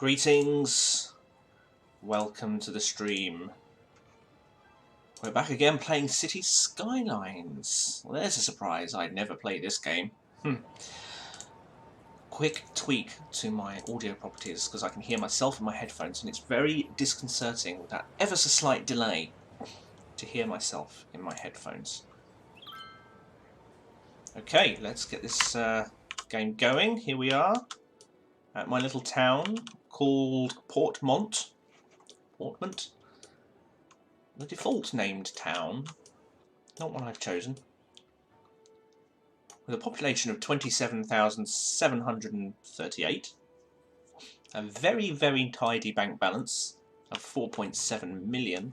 Greetings, welcome to the stream. We're back again playing City Skylines. Well, there's a surprise, I'd never played this game. Quick tweak to my audio properties because I can hear myself in my headphones and it's very disconcerting with that ever so slight delay to hear myself in my headphones. Okay, let's get this game going. Here we are at my little town called Portmont. The default named town, not one I've chosen, with a population of 27,738, a very, very tidy bank balance of 4.7 million,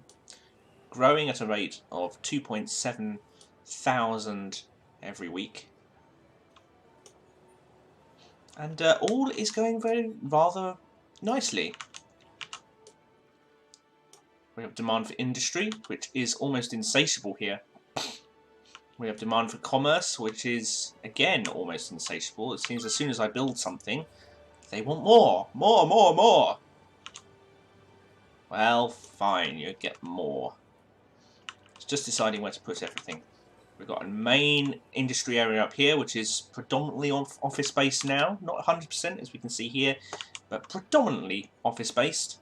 growing at a rate of 2.7 thousand every week, and all is going rather nicely. We have demand for industry, which is almost insatiable here. We have demand for commerce, which is, again, almost insatiable. It seems as soon as I build something, they want more. More. Well, fine, you get more. It's just deciding where to put everything. We've got a main industry area up here, which is predominantly office-based now. Not 100%, as we can see here, but predominantly office-based.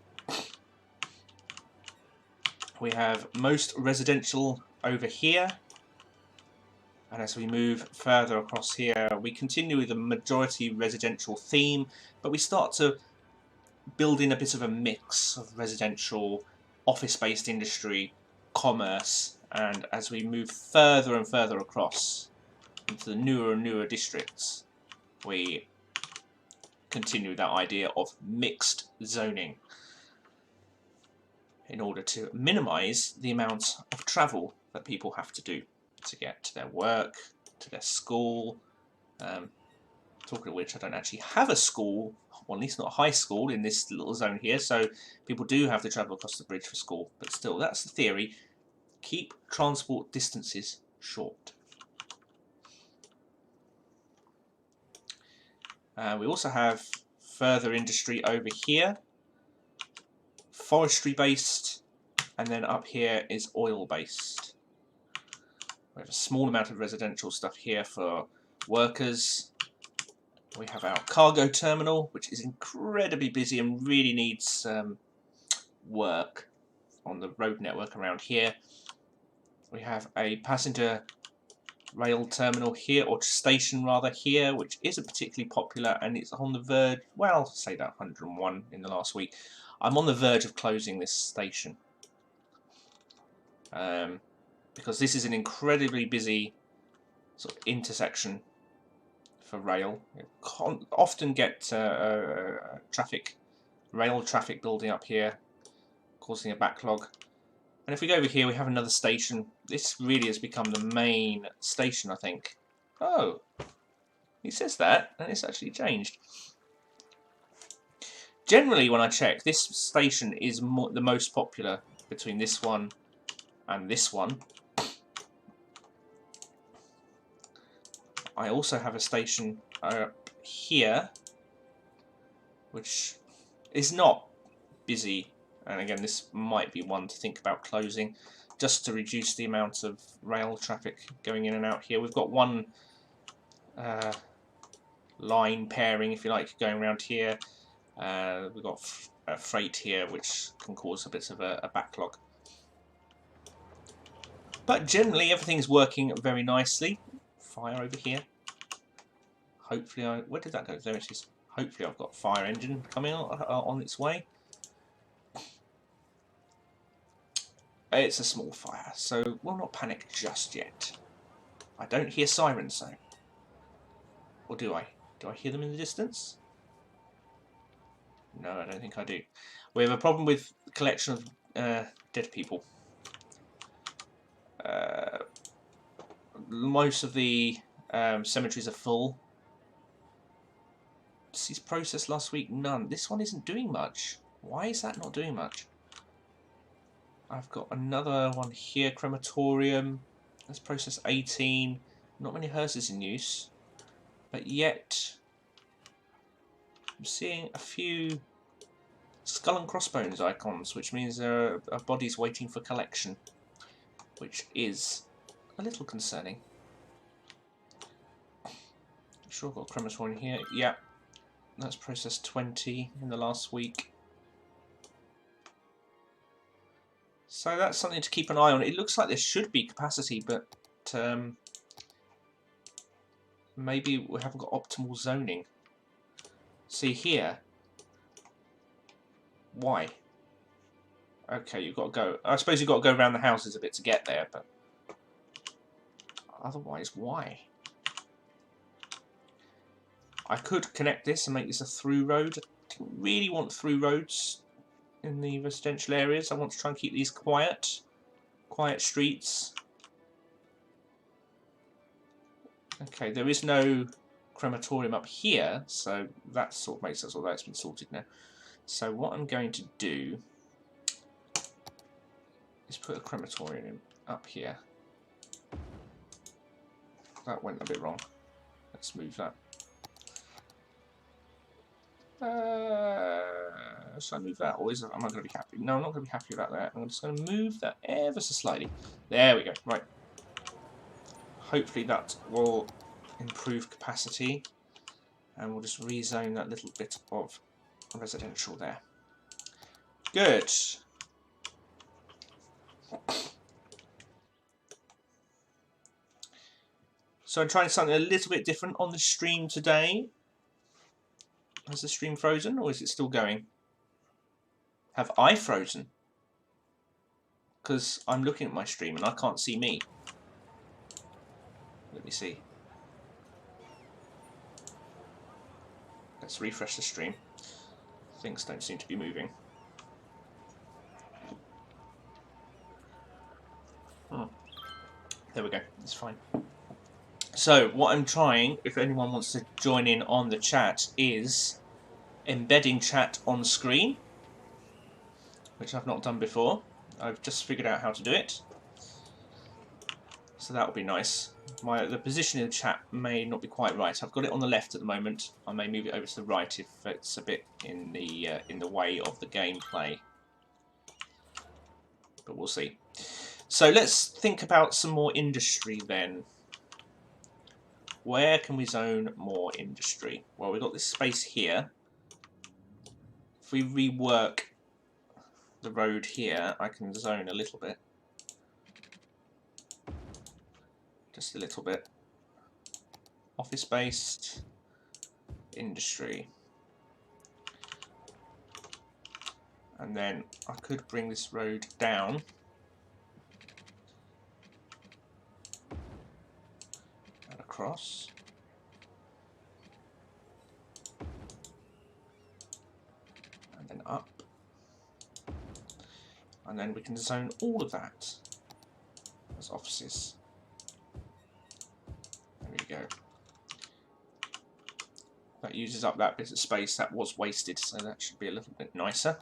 We have most residential over here, and as we move further across here we continue with a majority residential theme, but we start to build in a bit of a mix of residential, office-based industry, commerce, and as we move further and further across into the newer and newer districts we continue that idea of mixed zoning, in order to minimise the amount of travel that people have to do to get to their work, to their school. Talking of which, I don't actually have a school, or at least not a high school, in this little zone here, so people do have to travel across the bridge for school. But still, that's the theory. Keep transport distances short. We also have further industry over here. Forestry based, and then up here is oil based. We have a small amount of residential stuff here for workers. We have our cargo terminal, which is incredibly busy and really needs work on the road network around here. We have a passenger rail terminal here, or station rather, here, which isn't particularly popular, and it's on the verge, well, say that 101 in the last week. I'm on the verge of closing this station because this is an incredibly busy sort of intersection for rail. You often get rail traffic building up here, causing a backlog. And if we go over here, we have another station. This really has become the main station, I think. Oh, he says that, and it's actually changed. Generally, when I check, this station is the most popular between this one and this one. I also have a station up here, which is not busy. And again, this might be one to think about closing, just to reduce the amount of rail traffic going in and out here. We've got one line pairing, if you like, going around here. We've got freight here, which can cause a bit of a backlog. But generally, everything's working very nicely. Fire over here. Hopefully, where did that go? There it is. Hopefully, I've got fire engine coming on its way. It's a small fire, so we'll not panic just yet. I don't hear sirens, though. Or do I? Do I hear them in the distance? No, I don't think I do. We have a problem with the collection of dead people. Most of the cemeteries are full. Deceased process last week, none. This one isn't doing much. Why is that not doing much? I've got another one here, crematorium. Let's process 18. Not many hearses in use, but yet I'm seeing a few skull and crossbones icons, which means there are bodies waiting for collection, which is a little concerning. Sure, I've got a crematorium here. Yeah, that's processed 20 in the last week. So that's something to keep an eye on. It looks like there should be capacity, but maybe we haven't got optimal zoning. See here. Why? Okay, you've got to go. I suppose you've got to go around the houses a bit to get there, but otherwise, why? I could connect this and make this a through road. I don't really want through roads in the residential areas. I want to try and keep these quiet streets. Okay, there is no crematorium up here, so that sort of makes sense, although it's been sorted now. So what I'm going to do is put a crematorium up here. That went a bit wrong. Let's move that. Should I move that, or am I going to be happy? No, I'm not going to be happy about that. I'm just going to move that ever so slightly. There we go. Right. Hopefully that will improve capacity, and we'll just rezone that little bit of residential there. Good. So I'm trying something a little bit different on the stream today. Has the stream frozen, or is it still going? Have I frozen? Because I'm looking at my stream and I can't see me. Let me see. Let's refresh the stream. Things don't seem to be moving. There we go. It's fine. So what I'm trying, if anyone wants to join in on the chat, is embedding chat on screen, which I've not done before. I've just figured out how to do it. So that would be nice. The position in the chat may not be quite right. I've got it on the left at the moment. I may move it over to the right if it's a bit in the way of the gameplay. But we'll see. So let's think about some more industry then. Where can we zone more industry? Well, we've got this space here. If we rework the road here, I can zone a little bit. Just a little bit. Office-based industry. And then I could bring this road down. And across. And then up. And then we can zone all of that as offices. There we go. That uses up that bit of space that was wasted, so that should be a little bit nicer.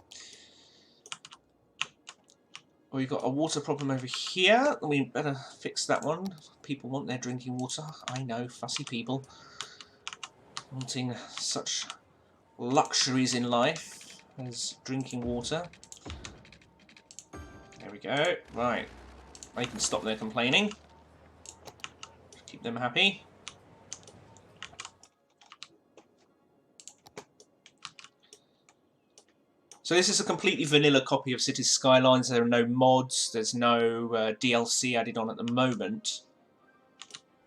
We've got a water problem over here. We better fix that one. People want their drinking water. I know, fussy people. Wanting such luxuries in life as drinking water. There we go. Right. They can stop their complaining. Keep them happy. So this is a completely vanilla copy of Cities Skylines. There are no mods. There's no DLC added on at the moment.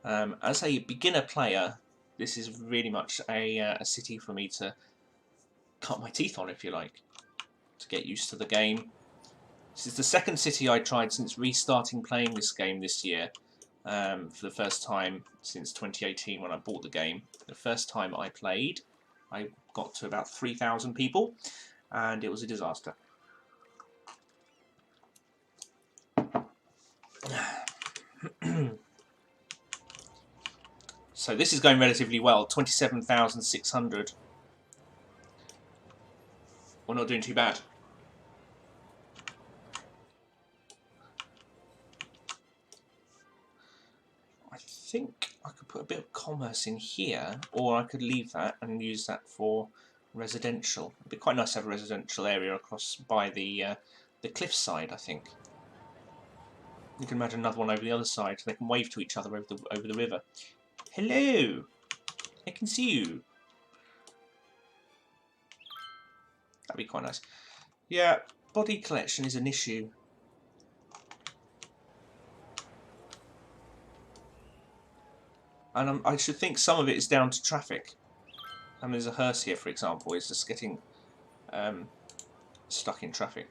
As a beginner player, this is really much a city for me to cut my teeth on, if you like, to get used to the game. This is the second city I tried since restarting playing this game this year, for the first time since 2018 when I bought the game. The first time I played, I got to about 3,000 people, and it was a disaster. So this is going relatively well, 27,600. We're not doing too bad. I think I could put a bit of commerce in here, or I could leave that and use that for residential. It'd be quite nice to have a residential area across by the cliffside, I think. You can imagine another one over the other side. They can wave to each other over the river. Hello! I can see you. That'd be quite nice. Yeah, body collection is an issue. And I should think some of it is down to traffic. I mean, there's a hearse here, for example, is just getting stuck in traffic.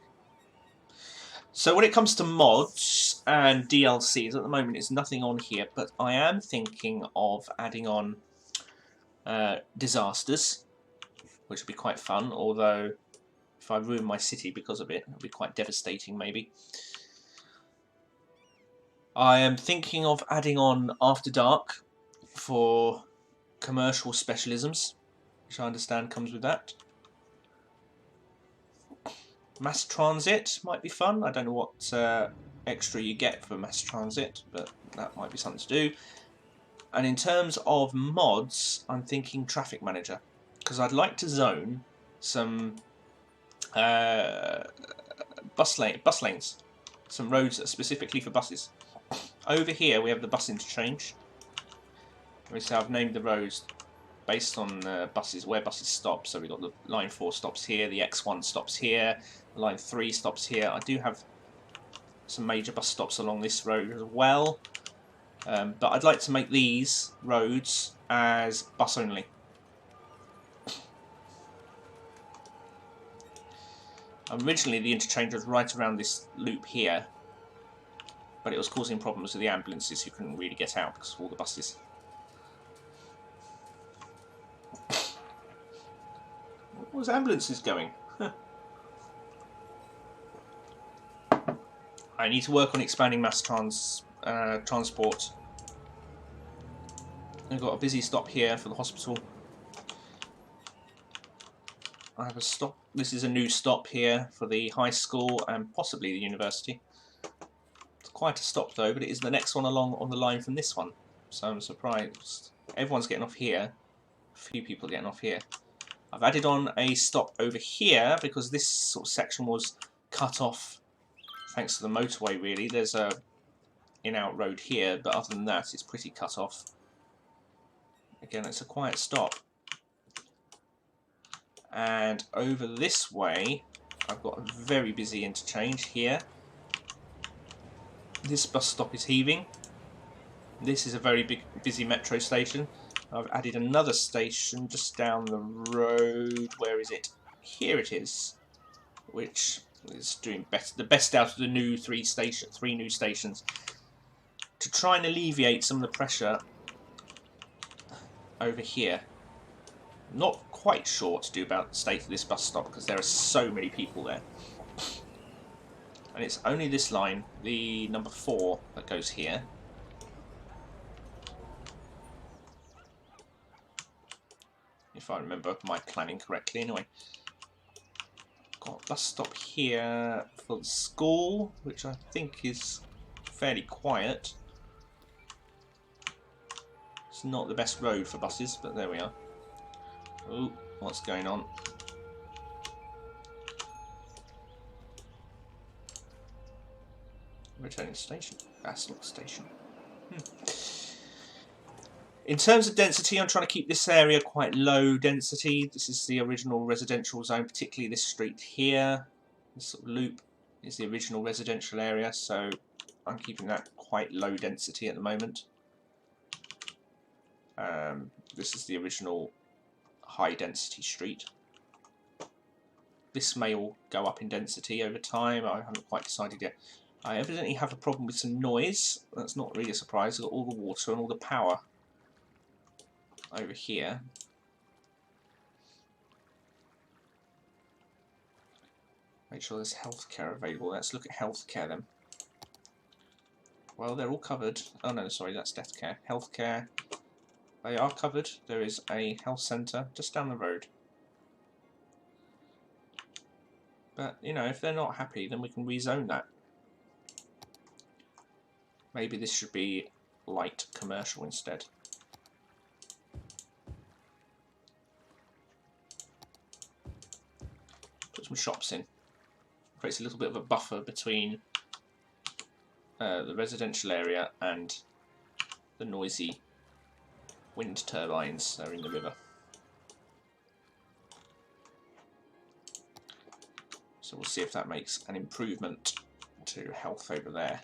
So when it comes to mods and DLCs, at the moment there's nothing on here, but I am thinking of adding on disasters, which would be quite fun, although if I ruin my city because of it, it would be quite devastating maybe. I am thinking of adding on After Dark for commercial specialisms, which I understand comes with that. Mass transit might be fun. I don't know what extra you get for mass transit, but that might be something to do. And in terms of mods, I'm thinking traffic manager, because I'd like to zone some bus lanes, some roads that are specifically for buses. Over here we have the bus interchange. So I've named the roads based on buses, where buses stop. So we've got the line 4 stops here, the X1 stops here, the line 3 stops here. I do have some major bus stops along this road as well, but I'd like to make these roads as bus only. Originally the interchange was right around this loop here, but it was causing problems with the ambulances who couldn't really get out because of all the buses. Where was ambulances going? I need to work on expanding mass transport. I've got a busy stop here for the hospital. I have a stop. This is a new stop here for the high school and possibly the university. It's quite a stop though, but it is the next one along on the line from this one. So I'm surprised. Everyone's getting off here. A few people getting off here. I've added on a stop over here because this sort of section was cut off thanks to the motorway really. There's a in-out road here, but other than that it's pretty cut off. Again, it's a quiet stop. And over this way I've got a very busy interchange here. This bus stop is heaving. This is a very busy metro station. I've added another station just down the road. Where is it? Here it is, which is doing the best out of the new three new stations, to try and alleviate some of the pressure over here. Not quite sure what to do about the state of this bus stop because there are so many people there, and it's only this line, the number 4, that goes here. If I remember my planning correctly, anyway. Got a bus stop here for the school, which I think is fairly quiet. It's not the best road for buses, but there we are. Oh, what's going on? Returning station. That's not the station. In terms of density, I'm trying to keep this area quite low density. This is the original residential zone, particularly this street here. This sort of loop is the original residential area, so I'm keeping that quite low density at the moment. This is the original high density street. This may all go up in density over time. I haven't quite decided yet. I evidently have a problem with some noise. That's not really a surprise. I've got all the water and all the power over here. Make sure there's healthcare available. Let's look at healthcare then. Well, they're all covered. Oh no, sorry, that's death care. Healthcare, they are covered. There is a health centre just down the road. But, you know, if they're not happy, then we can rezone that. Maybe this should be light commercial instead. Put some shops in. Creates a little bit of a buffer between the residential area and the noisy wind turbines that are in the river. So we'll see if that makes an improvement to health over there.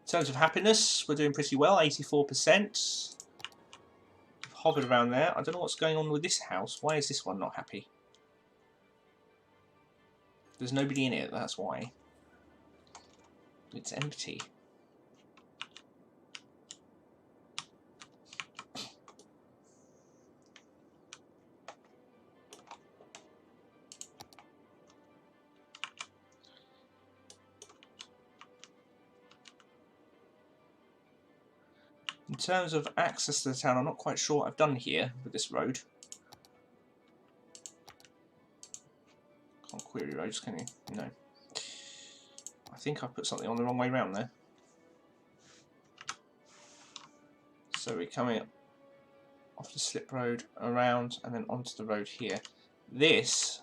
In terms of happiness, we're doing pretty well, 84%. Hovered around there. I don't know what's going on with this house. Why is this one not happy? There's nobody in it, that's why. It's empty. In terms of access to the town, I'm not quite sure what I've done here with this road. Can't query roads, can you? No. I think I've put something on the wrong way round there. So we're coming off the slip road, around, and then onto the road here. This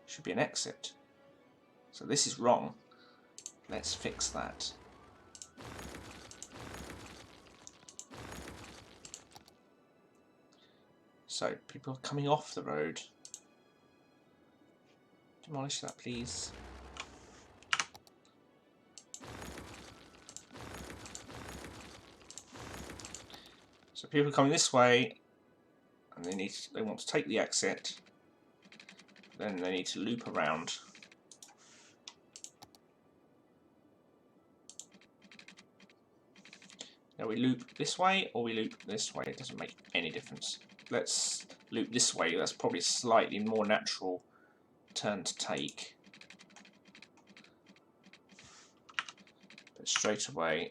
should be an exit. So this is wrong. Let's fix that. So, people are coming off the road. Demolish that, please. So people are coming this way, and they want to take the exit. Then they need to loop around. Now we loop this way or we loop this way. It doesn't make any difference. Let's loop this way. That's probably a slightly more natural turn to take. But straight away,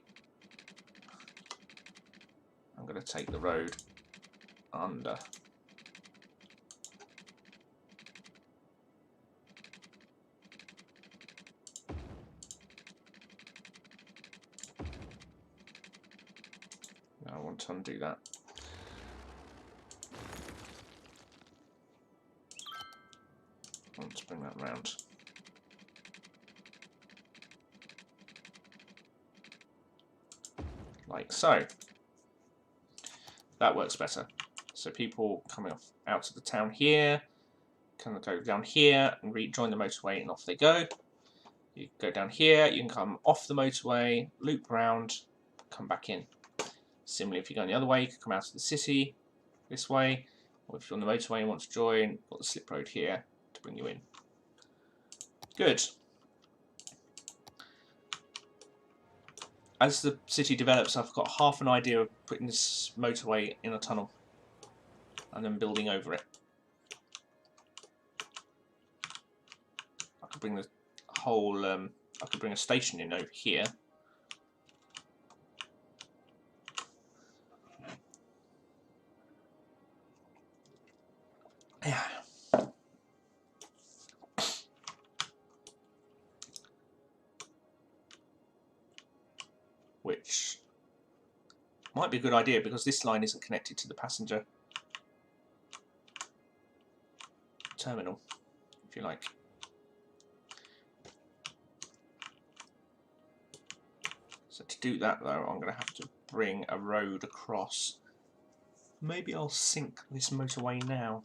I'm going to take the road under. Now I want to undo that. Bring that round. Like so. That works better. So people coming off out of the town here can go down here and rejoin the motorway, and off they go. You go down here, you can come off the motorway, loop round, come back in. Similarly, if you're going the other way, you can come out of the city this way, or if you're on the motorway and want to join, you've got the slip road here to bring you in. Good. As the city develops, I've got half an idea of putting this motorway in a tunnel and then building over it. I could bring the whole, I could bring a station in over here. Yeah. Which might be a good idea because this line isn't connected to the passenger terminal, if you like. So to do that though, I'm going to have to bring a road across. Maybe I'll sink this motorway now.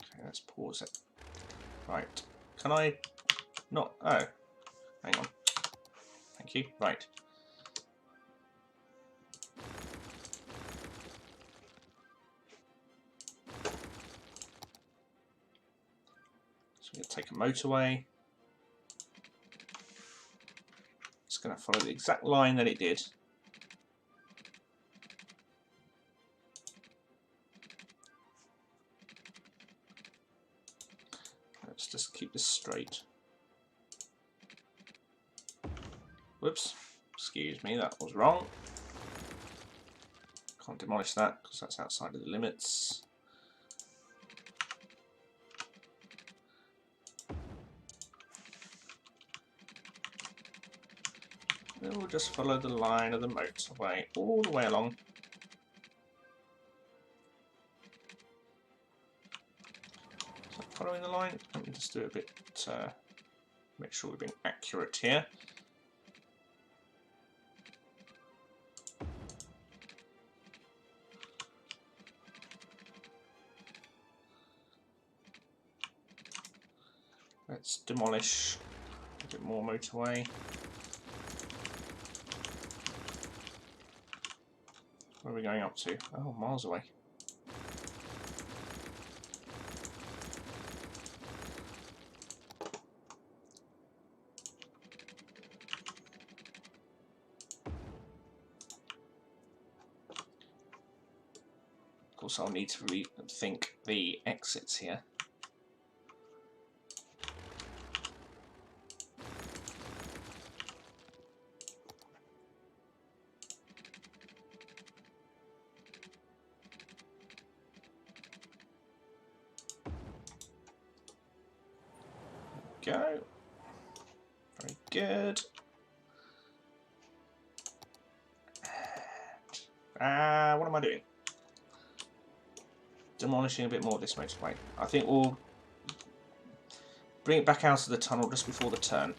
Okay, let's pause it. Right, can I not? Oh, hang on. Thank you. Right. So we're going to take a motorway. It's going to follow the exact line that it did. Let's just keep this straight. Whoops, excuse me, that was wrong. Can't demolish that because that's outside of the limits. Then we'll just follow the line of the motorway all the way along. So following the line, let me just do a bit, make sure we've been accurate here. Let's demolish a bit more motorway. Where are we going up to? Oh, miles away. Of course, I'll need to rethink the exits here. Go. Very good. And, what am I doing? Demolishing a bit more of this motorway. I think we'll bring it back out of the tunnel just before the turn.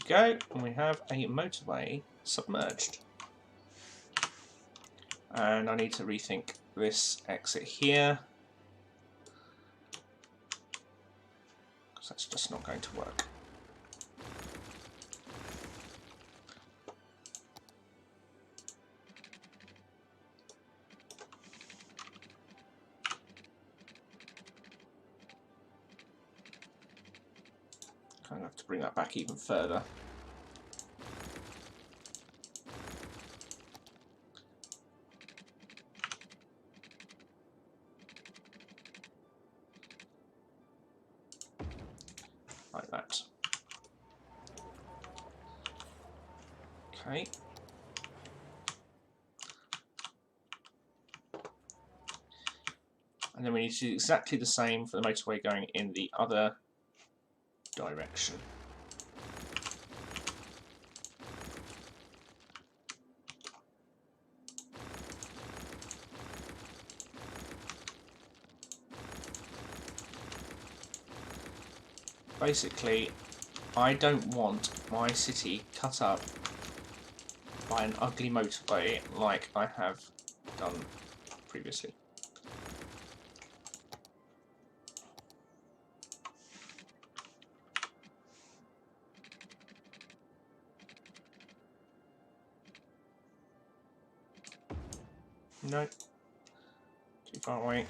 Go, and we have a motorway submerged. And I need to rethink this exit here, because that's just not going to work. I'm going to have to bring that back even further. Like that. Okay. And then we need to do exactly the same for the motorway going in the other direction. Basically, I don't want my city cut up by an ugly motorway like I have done previously. No, too far away.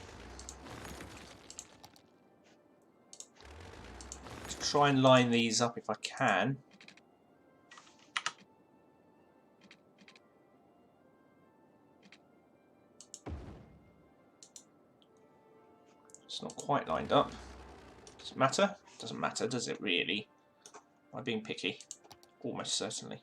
Let's try and line these up if I can. It's not quite lined up. Does it matter? Doesn't matter, does it really? Am I being picky? Almost certainly.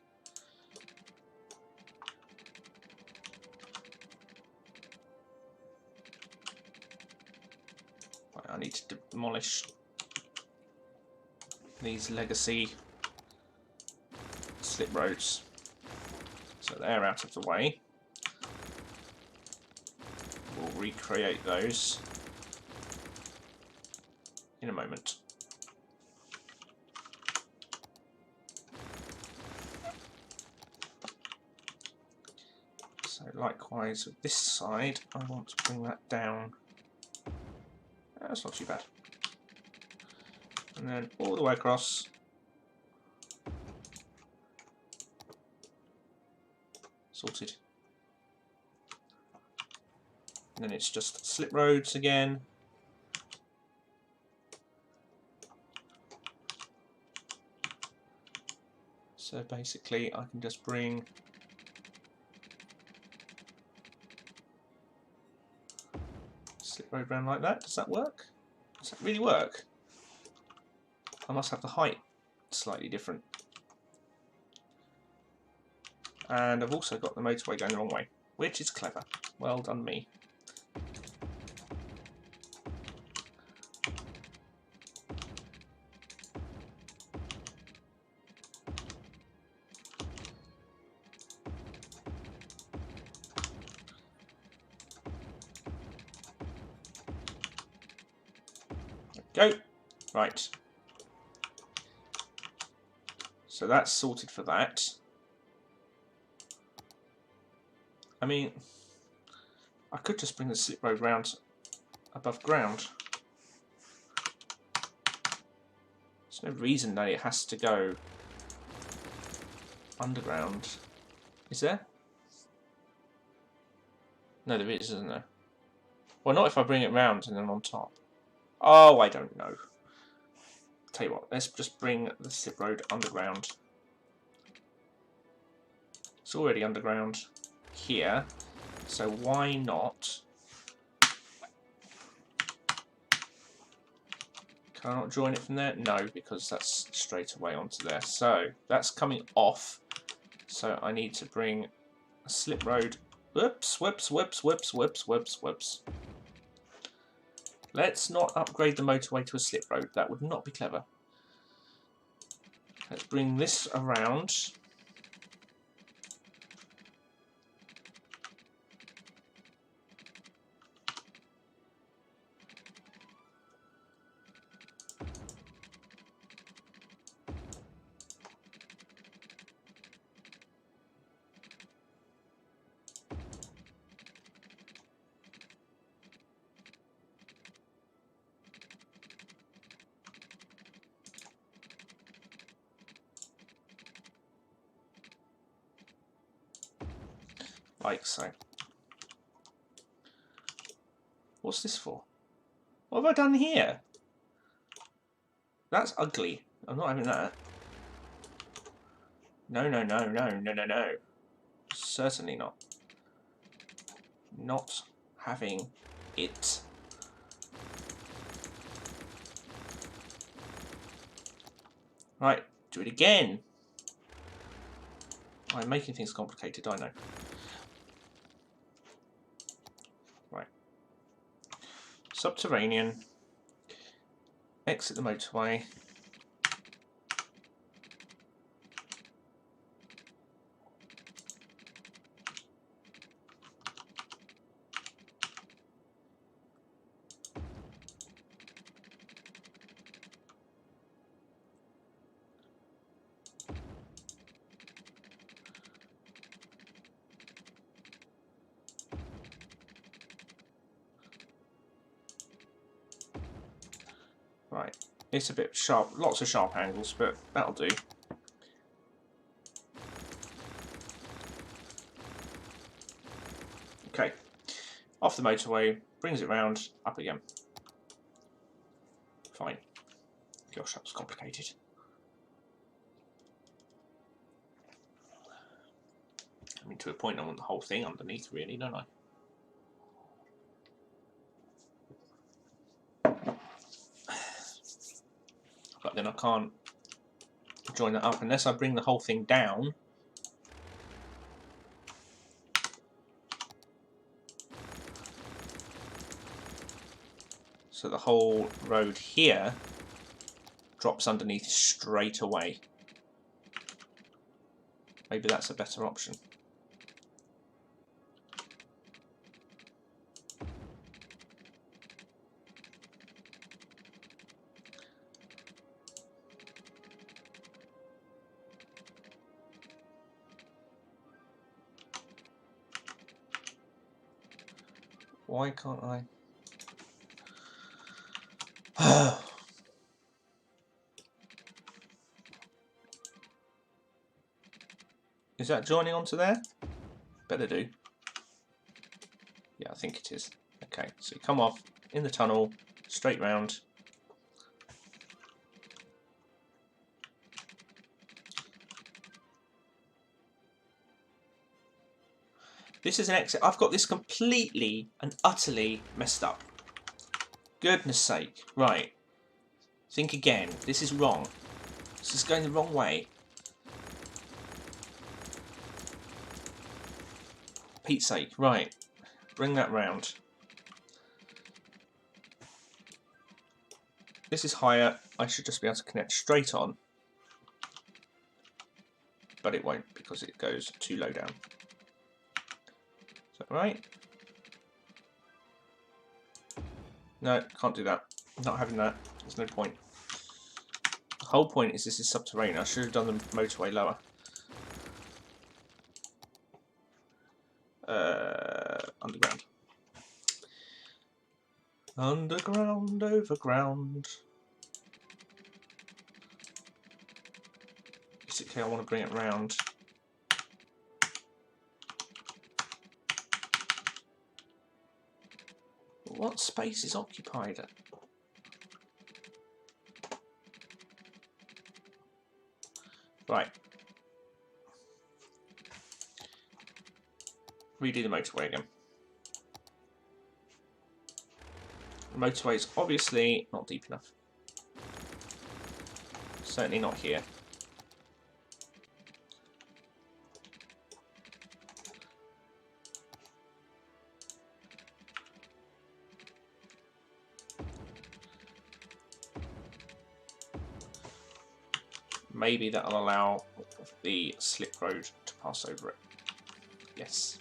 Right, I need to demolish these legacy slip roads, so they're out of the way. We'll recreate those in a moment. So likewise with this side, I want to bring that down. That's not too bad. And then all the way across. Sorted. And then it's just slip roads again. So basically I can just bring slip road round like that. Does that work? Does that really work? I must have the height slightly different. And I've also got the motorway going the wrong way, which is clever. Well done me. Go. Right. So that's sorted for that. I mean, I could just bring the slip road round above ground. There's no reason that it has to go underground. Is there? No, there is, isn't there? Well, not if I bring it round and then on top. Oh, I don't know. Tell you what, let's just bring the slip road underground. It's already underground here, so why not? Can I not join it from there? No, because that's straight away onto there. So that's coming off. So I need to bring a slip road. Whoops, whoops, whoops, whoops, whoops, whoops, whoops. Let's not upgrade the motorway to a slip road. That would not be clever. Let's bring this around. Like so. What's this for? What have I done here? That's ugly. I'm not having that. No, no, no, no, no, no, no. Certainly not. Not having it. Right, do it again. I'm making things complicated, I know. Right. Subterranean. Exit the motorway. Right, it's a bit sharp, lots of sharp angles, but that'll do. Okay, off the motorway, brings it round, up again. Fine. Gosh, that was complicated. I mean, to a point, I want the whole thing underneath, really, don't I? But then I can't join that up unless I bring the whole thing down. So the whole road here drops underneath straight away. Maybe that's a better option. Why can't I? Is that joining onto there? Better do. Yeah, I think it is. Okay, so you come off in the tunnel, straight round. This is an exit. I've got this completely and utterly messed up. goodness sake. Right. Think again. This is wrong. This is going the wrong way. Pete's sake. Right. Bring that round. This is higher. I should just be able to connect straight on. But it won't because it goes too low down. Is that right? No, can't do that. Not having that. There's no point. The whole point is this is subterranean. I should have done the motorway lower. Underground. Underground, overground. Basically, I want to bring it round. What space is occupied? Right. Redo the motorway again. The motorway is obviously not deep enough. Certainly not here. Maybe that'll allow the slip road to pass over it. Yes.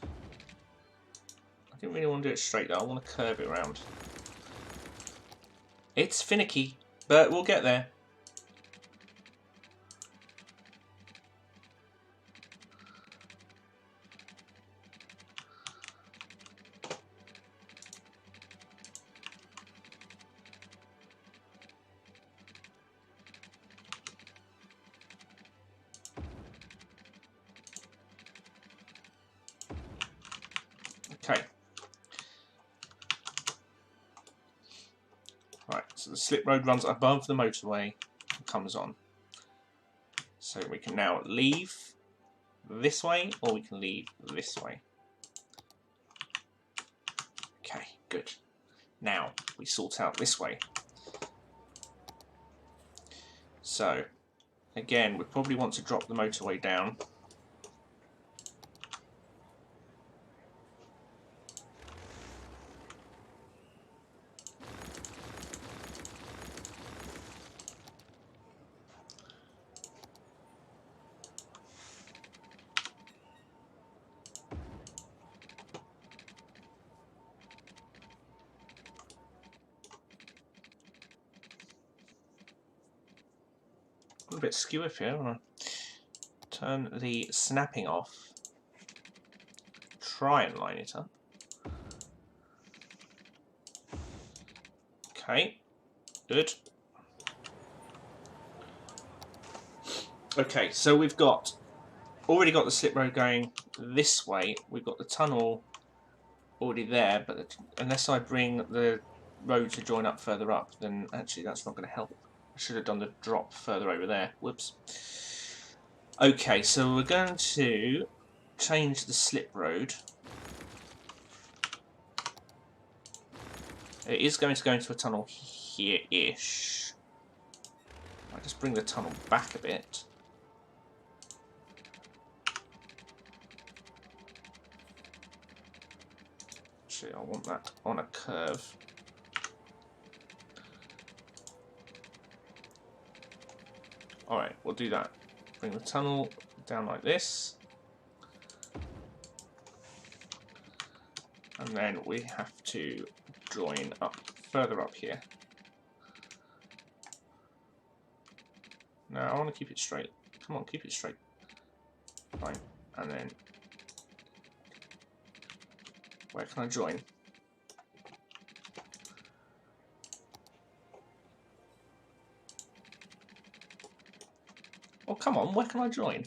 I didn't really want to do it straight though, I want to curve it around. It's finicky, but we'll get there. Okay. Right, so the slip road runs above the motorway and comes on. So we can now leave this way, or we can leave this way. Okay, good. Now we sort out this way. So, again, we probably want to drop the motorway down. A bit skew up here. I'm gonna turn the snapping off. Try and line it up. Okay, good. Okay, so we've already got the slip road going this way. We've got the tunnel already there, but unless I bring the road to join up further up, then actually that's not going to help. I should have done the drop further over there. Whoops. Okay, so we're going to change the slip road. It is going to go into a tunnel here-ish. I'll just bring the tunnel back a bit. Actually, I want that on a curve. Alright, we'll do that. Bring the tunnel down like this. And then we have to join up further up here. No, I want to keep it straight. Come on, keep it straight. Fine. And then where can I join? Oh, come on, where can I join?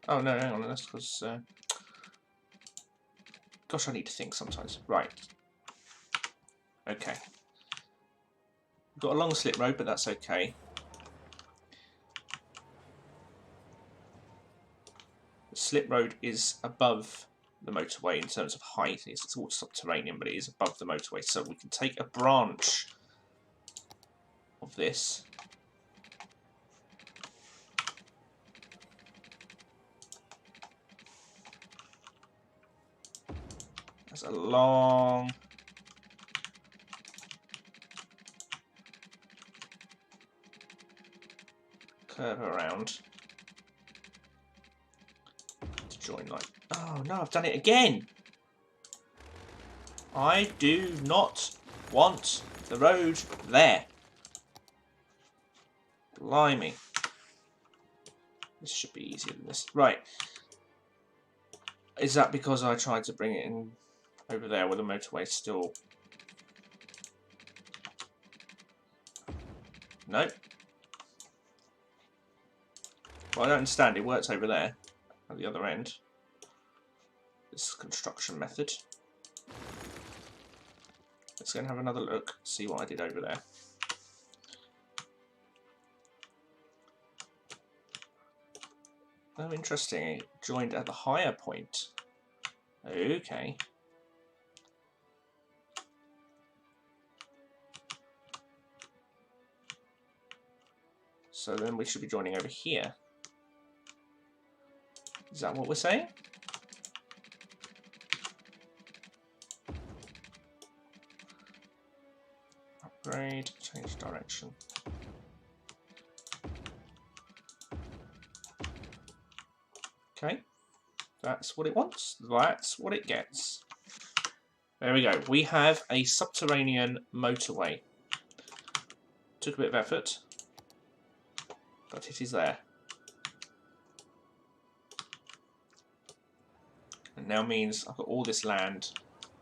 Oh, no, hang on, that's because... gosh, I need to think sometimes. Right. Okay. We've got a long slip road, but that's okay. The slip road is above the motorway in terms of height. It's all subterranean, but it is above the motorway. So we can take a branch of this. There's a long curve around to join like... Oh no, I've done it again! I do not want the road there. Blimey. This should be easier than this. Right. Is that because I tried to bring it in over there where the motorway still... No. Well, I don't understand. It works over there at the other end. This construction method. Let's go and have another look, see what I did over there. Oh, interesting. It joined at the higher point. Okay. So then we should be joining over here. Is that what we're saying? Upgrade, change direction. Okay, that's what it wants. That's what it gets. There we go. We have a subterranean motorway. Took a bit of effort, but it is there. And now means I've got all this land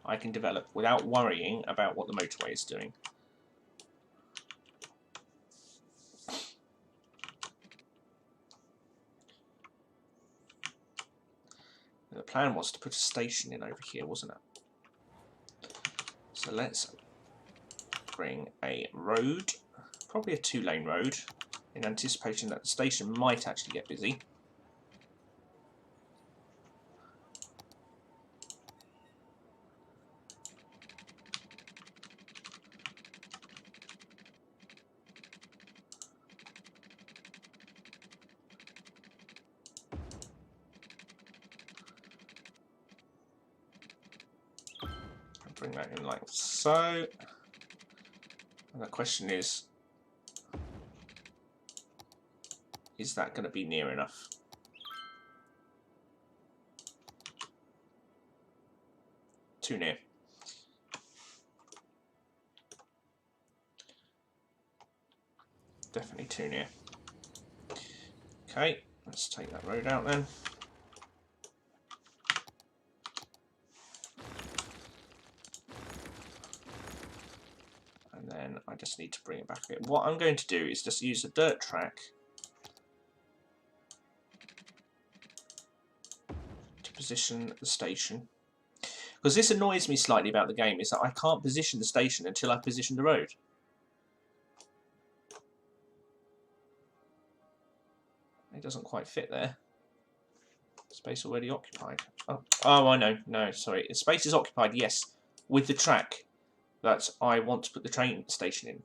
I can develop without worrying about what the motorway is doing. And the plan was to put a station in over here, wasn't it? So let's bring a road, probably a 2-lane road, in anticipation that the station might actually get busy. Bring that in like so. And the question is that going to be near enough? Too near. Definitely too near. Okay, let's take that road out then. And then I just need to bring it back a bit. What I'm going to do is just use a dirt track to position the station. Because this annoys me slightly about the game, is that I can't position the station until I've positioned the road. It doesn't quite fit there. Space already occupied. Oh, I know. No, sorry. The space is occupied, yes, with the track that I want to put the train station in.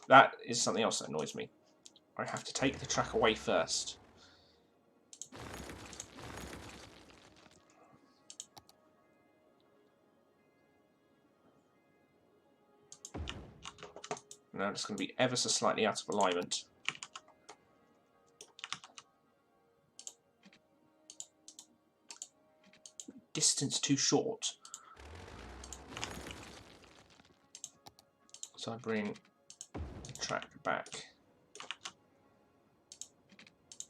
That is something else that annoys me. I have to take the track away first. Now it's going to be ever so slightly out of alignment. Distance too short. So I bring the track back.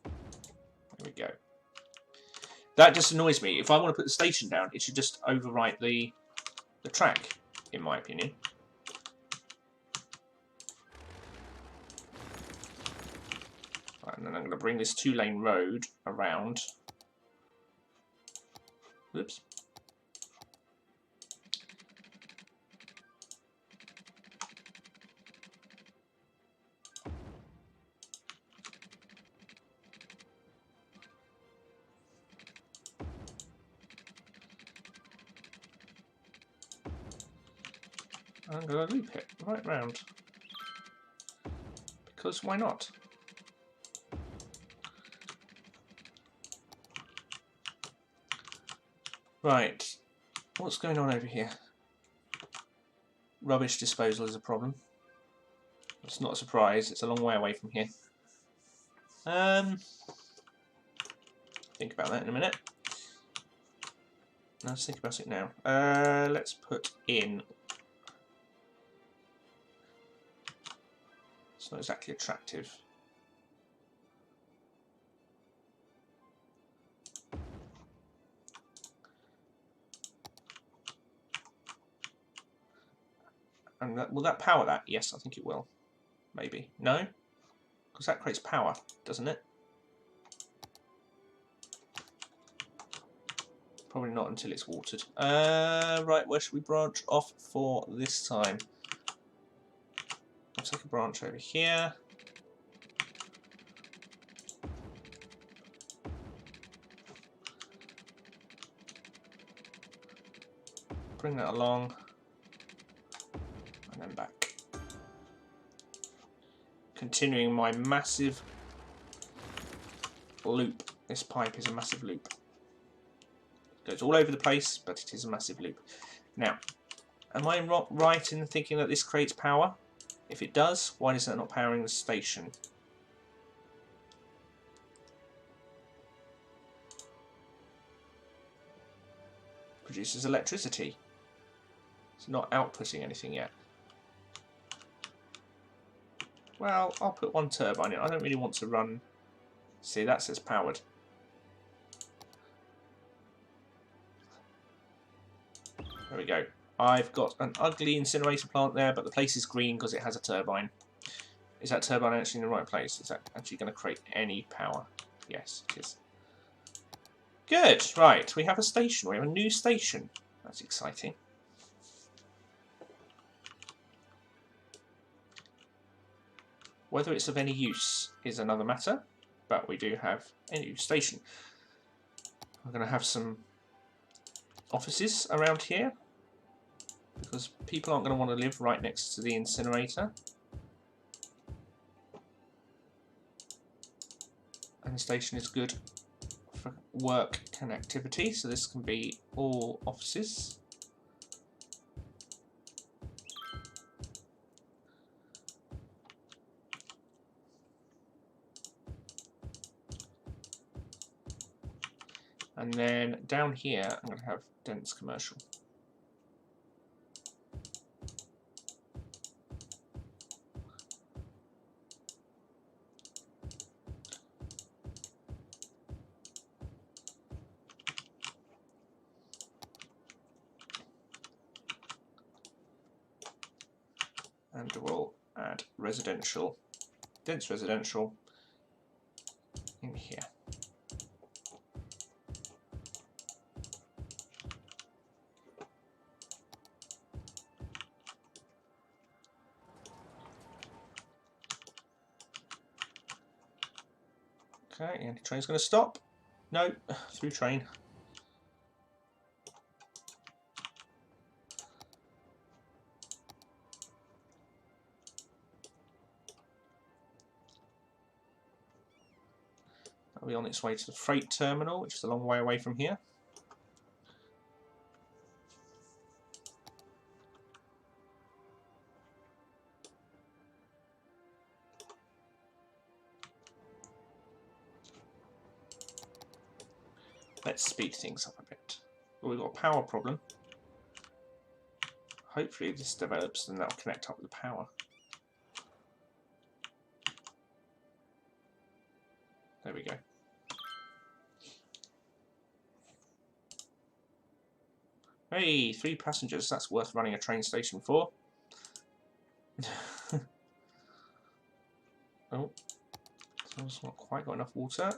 There we go. That just annoys me. If I want to put the station down, it should just overwrite the track, in my opinion. Right, and then I'm going to bring this 2-lane road around. Whoops. I'm going to loop it right round. Because why not? Right. What's going on over here? Rubbish disposal is a problem. It's not a surprise. It's a long way away from here. Think about that in a minute. Let's think about it now. Let's put in... It's not exactly attractive. And will that power that? Yes, I think it will. Maybe. No? Because that creates power, doesn't it? Probably not until it's watered. Right, where should we branch off for this time? I'll take a branch over here. Bring that along. And then back. Continuing my massive loop. This pipe is a massive loop. Goes all over the place, but it is a massive loop. Now, am I right in thinking that this creates power? If it does, why is that not powering the station? Produces electricity. It's not outputting anything yet. Well, I'll put one turbine in. I don't really want to run... See, that says powered. There we go. I've got an ugly incinerator plant there, but the place is green because it has a turbine. Is that turbine actually in the right place? Is that actually going to create any power? Yes, it is. Good. Right, we have a station. We have a new station. That's exciting. Whether it's of any use is another matter, but we do have a new station. We're going to have some offices around here, because people aren't going to want to live right next to the incinerator. And the station is good for work connectivity, so this can be all offices. And then down here I'm going to have dense commercial. And we'll add residential, dense residential in here. Okay, and the train's going to stop. No, through train. That'll be on its way to the freight terminal, which is a long way away from here. Let's speed things up a bit. Well, we've got a power problem. Hopefully this develops and that'll connect up with the power. There we go. Hey, 3 passengers. That's worth running a train station for. Oh, it's not quite got enough water.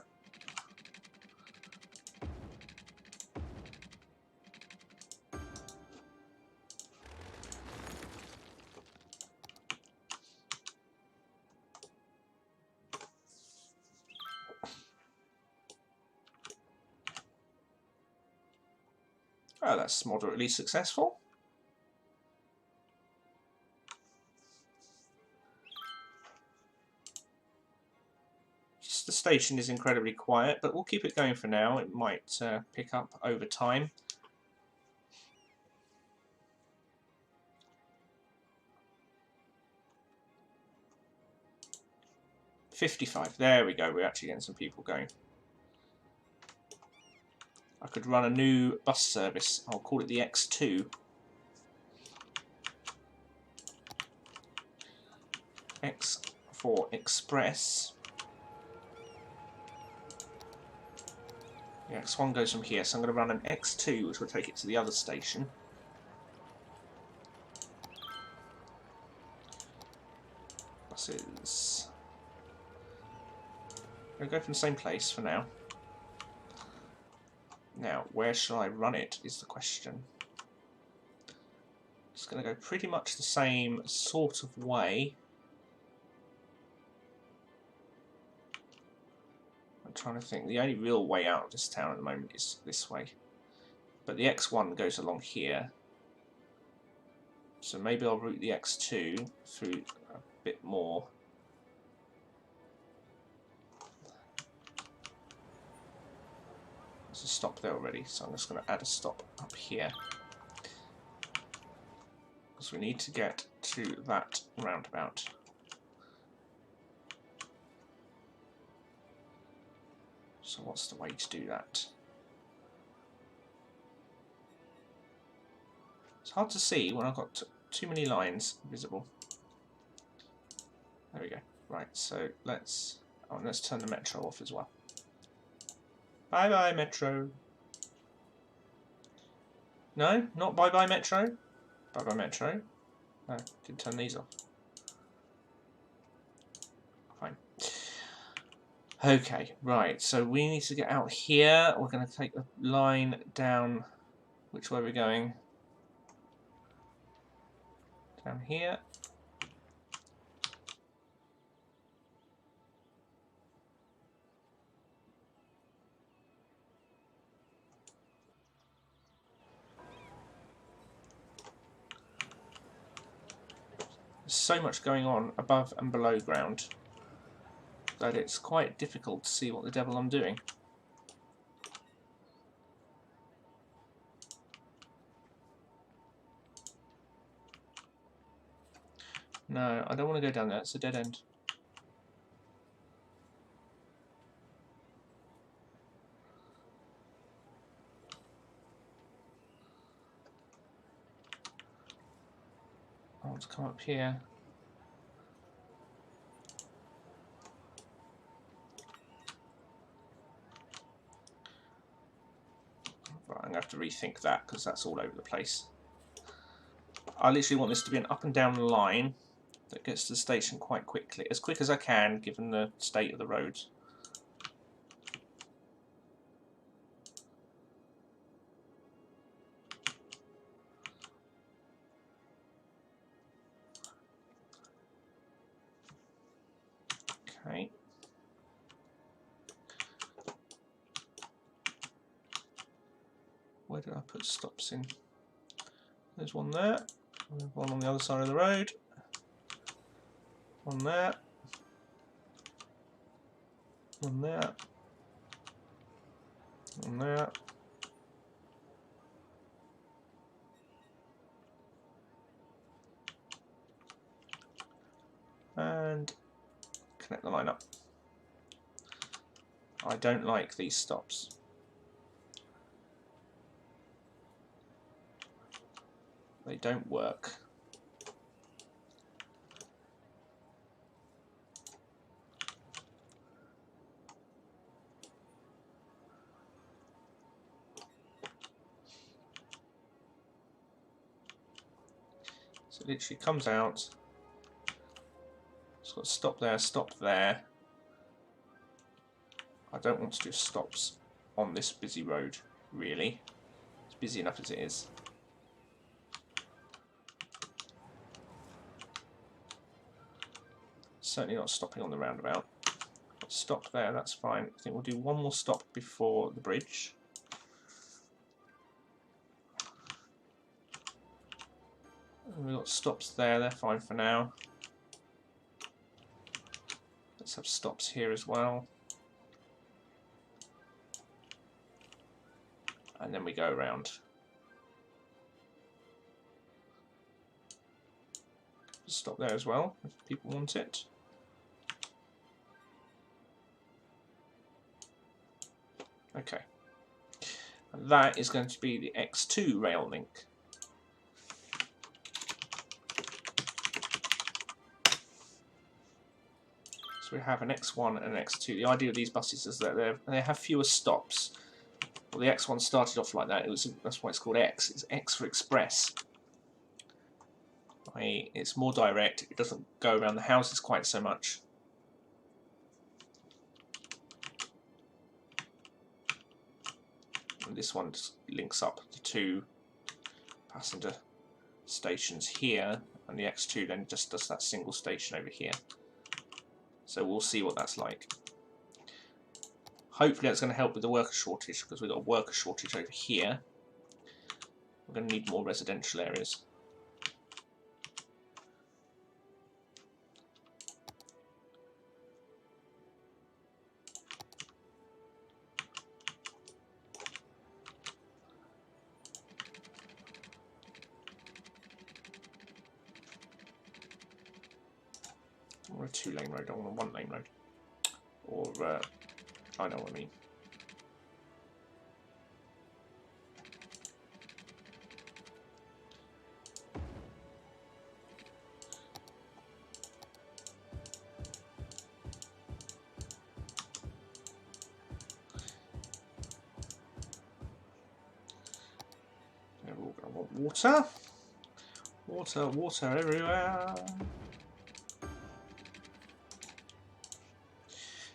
Oh, that's moderately successful. station is incredibly quiet, but we'll keep it going for now. It might pick up over time. $55. There we go. We're actually getting some people going. I could run a new bus service. I'll call it the X2. X for Express. The X1 goes from here, so I'm going to run an X2, which will take it to the other station. Buses. We'll go from the same place for now. Now, where shall I run it is the question. It's going to go pretty much the same sort of way. I'm trying to think. The only real way out of this town at the moment is this way. But the X1 goes along here. So maybe I'll route the X2 through a bit more. There's a stop there already, so I'm just going to add a stop up here. Because we need to get to that roundabout. So what's the way to do that? It's hard to see when I've got too many lines visible. There we go. Right, so let's turn the metro off as well. Bye bye metro. No, not bye bye metro. Bye bye metro. No, didn't turn these off. Fine. Okay, right, so we need to get out here. We're going to take the line down. Which way are we going? Down here. There's so much going on above and below ground that it's quite difficult to see what the devil I'm doing. No, I don't want to go down there, it's a dead end. I want to come up here. Right, I'm going to have to rethink that because that's all over the place. I literally want this to be an up and down line that gets to the station quite quickly, as quick as I can given the state of the roads. Okay. Where did I put stops in? There's one there, one on the other side of the road, one there, one there, one there. And connect the line up. I don't like these stops. They don't work. So it literally comes out. It's got stop there, stop there. I don't want to do stops on this busy road, really. It's busy enough as it is. Certainly not stopping on the roundabout. Stop there, that's fine. I think we'll do one more stop before the bridge. And we've got stops there, they're fine for now. Let's have stops here as well. And then we go around. Stop there as well, if people want it. Okay. And that is going to be the X2 rail link. So we have an X1 and an X2. The idea of these buses is that they have fewer stops. Well, the X1 started off like that. That's why it's called X. It's X for Express. It's more direct. It doesn't go around the houses quite so much. And this one just links up the two passenger stations here, and the X2 then just does that single station over here. So we'll see what that's like. Hopefully that's going to help with the worker shortage, because we've got a worker shortage over here. We're going to need more residential areas. Or a 2-lane road, I want a 1-lane road. Or, I know what I mean. We're all going to want water. Water, water everywhere.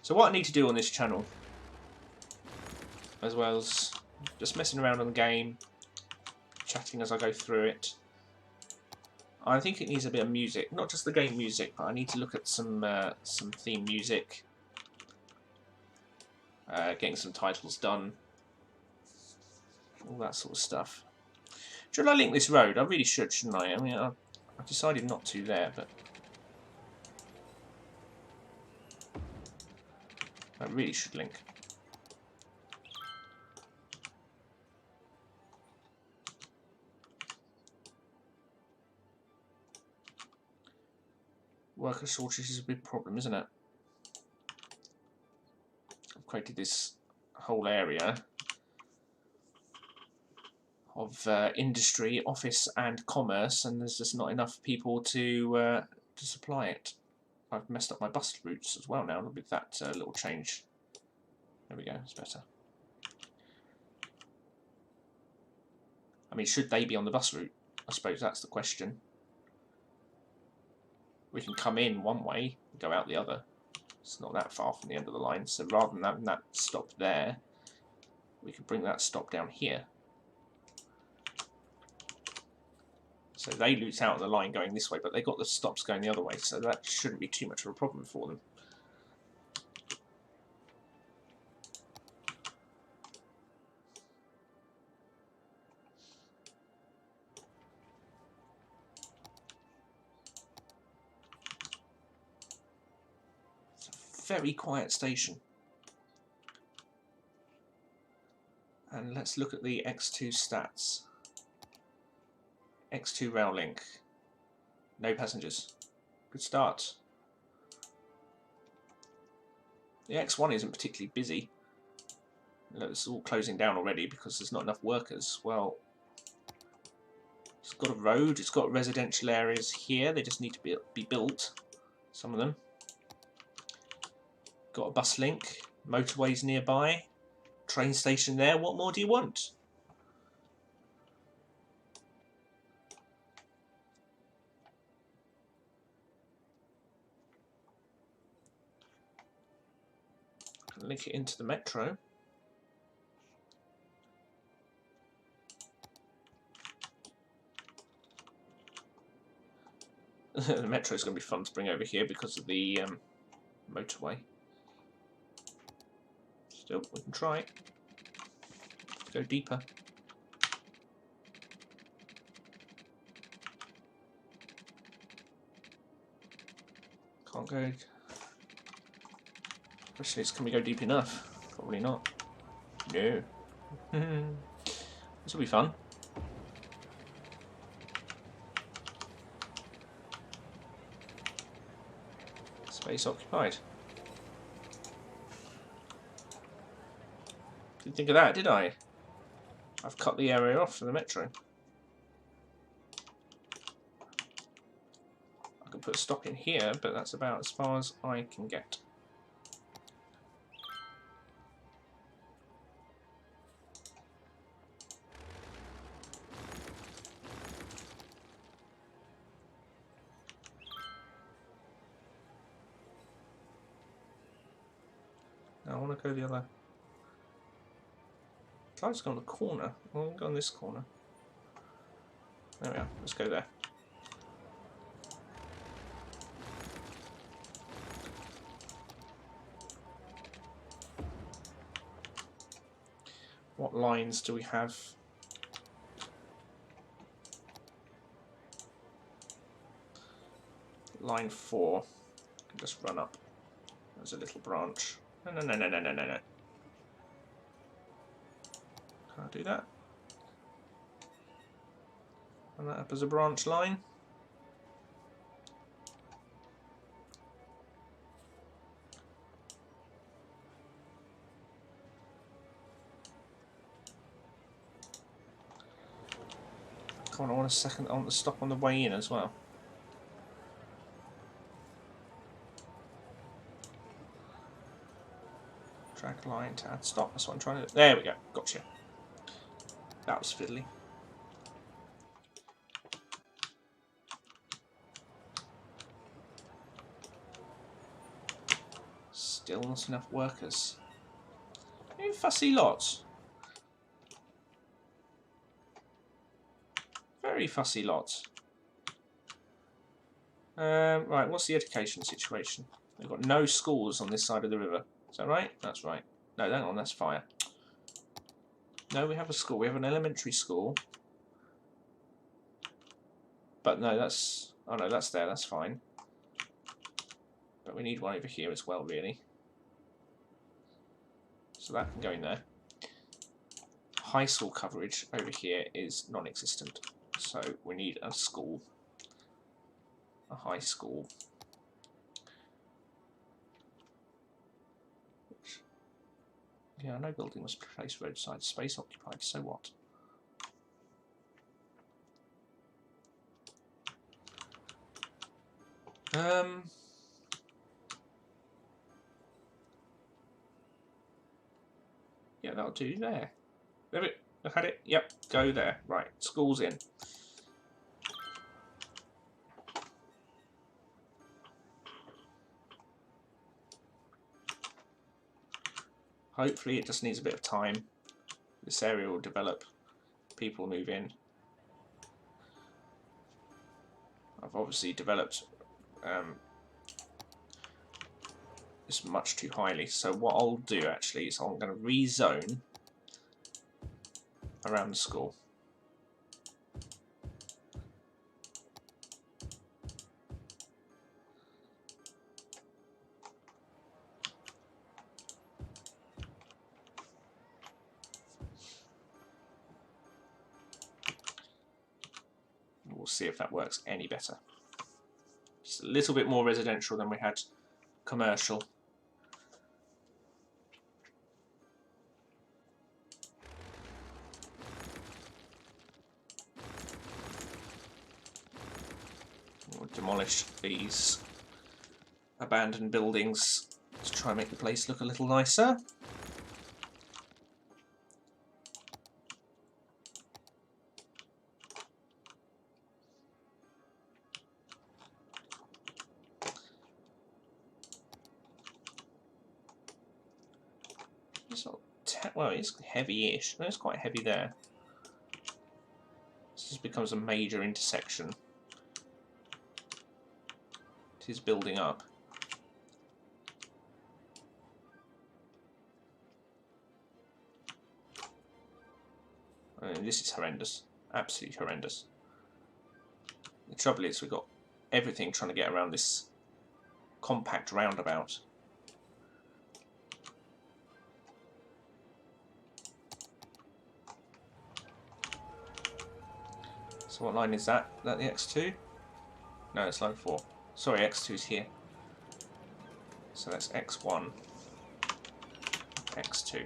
So what I need to do on this channel, as well as just messing around on the game, chatting as I go through it, I think it needs a bit of music. Not just the game music, but I need to look at some theme music, getting some titles done, all that sort of stuff. Should I link this road? I really should, shouldn't I? I mean, I decided not to there, but I really should link. Worker shortage is a big problem, isn't it? I've created this whole area of industry, office and commerce, and there's just not enough people to supply it. I've messed up my bus routes as well now with that little change. There we go, it's better. I mean, should they be on the bus route? I suppose that's the question. We can come in one way and go out the other. It's not that far from the end of the line, so rather than having that stop there, we could bring that stop down here. So they lose out on the line going this way, but they got the stops going the other way, so that shouldn't be too much of a problem for them. It's a very quiet station. And let's look at the X2 stats. X2 rail link. No passengers. Good start. The X1 isn't particularly busy. Look, it's all closing down already because there's not enough workers. Well, it's got a road, it's got residential areas here. They just need to be built, some of them. Got a bus link, motorways nearby, train station there. What more do you want? Link it into the metro. The metro is going to be fun to bring over here because of the motorway. Still, we can try it. Go deeper. Can't go. Question is, can we go deep enough? Probably not. No. This will be fun. Space occupied. Didn't think of that, did I? I've cut the area off for the metro. I can put a stop in here, but that's about as far as I can get. Now I want to go the other. I'll just go on the corner. I'll go on this corner. There we are. Let's go there. What lines do we have? Line 4. Can just run up. There's a little branch. No. Can I do that? Run that up as a branch line. Come on, I want a second. I want to stop on the way in as well. Drag line to add stop. That's what I'm trying to do. There we go. Gotcha. That was fiddly. Still not enough workers. You fussy lot. Very fussy lot. Right, what's the education situation? We've got no schools on this side of the river. Is that right? That's right. No, hang on, that's fire. No, we have a school. We have an elementary school. But no, that's... Oh no, that's there. That's fine. But we need one over here as well, really. So that can go in there. High school coverage over here is non-existent. So we need a school. A high school. Yeah, no building was placed roadside. Space occupied, so what? Yeah, that'll do there. There we I had it. Yep, go there. Right, school's in. Hopefully it just needs a bit of time. This area will develop. People move in. I've obviously developed this much too highly. So what I'll do actually is I'm going to rezone around the school. We'll see if that works any better. Just a little bit more residential than we had commercial. We'll demolish these abandoned buildings to try and make the place look a little nicer. Well, it's heavy-ish. No, it's quite heavy there. This just becomes a major intersection. It is building up. I mean, this is horrendous. Absolutely horrendous. The trouble is we've got everything trying to get around this compact roundabout. So what line is that? Is that the X2? No, it's line 4. Sorry, X2 is here. So that's X1, X2.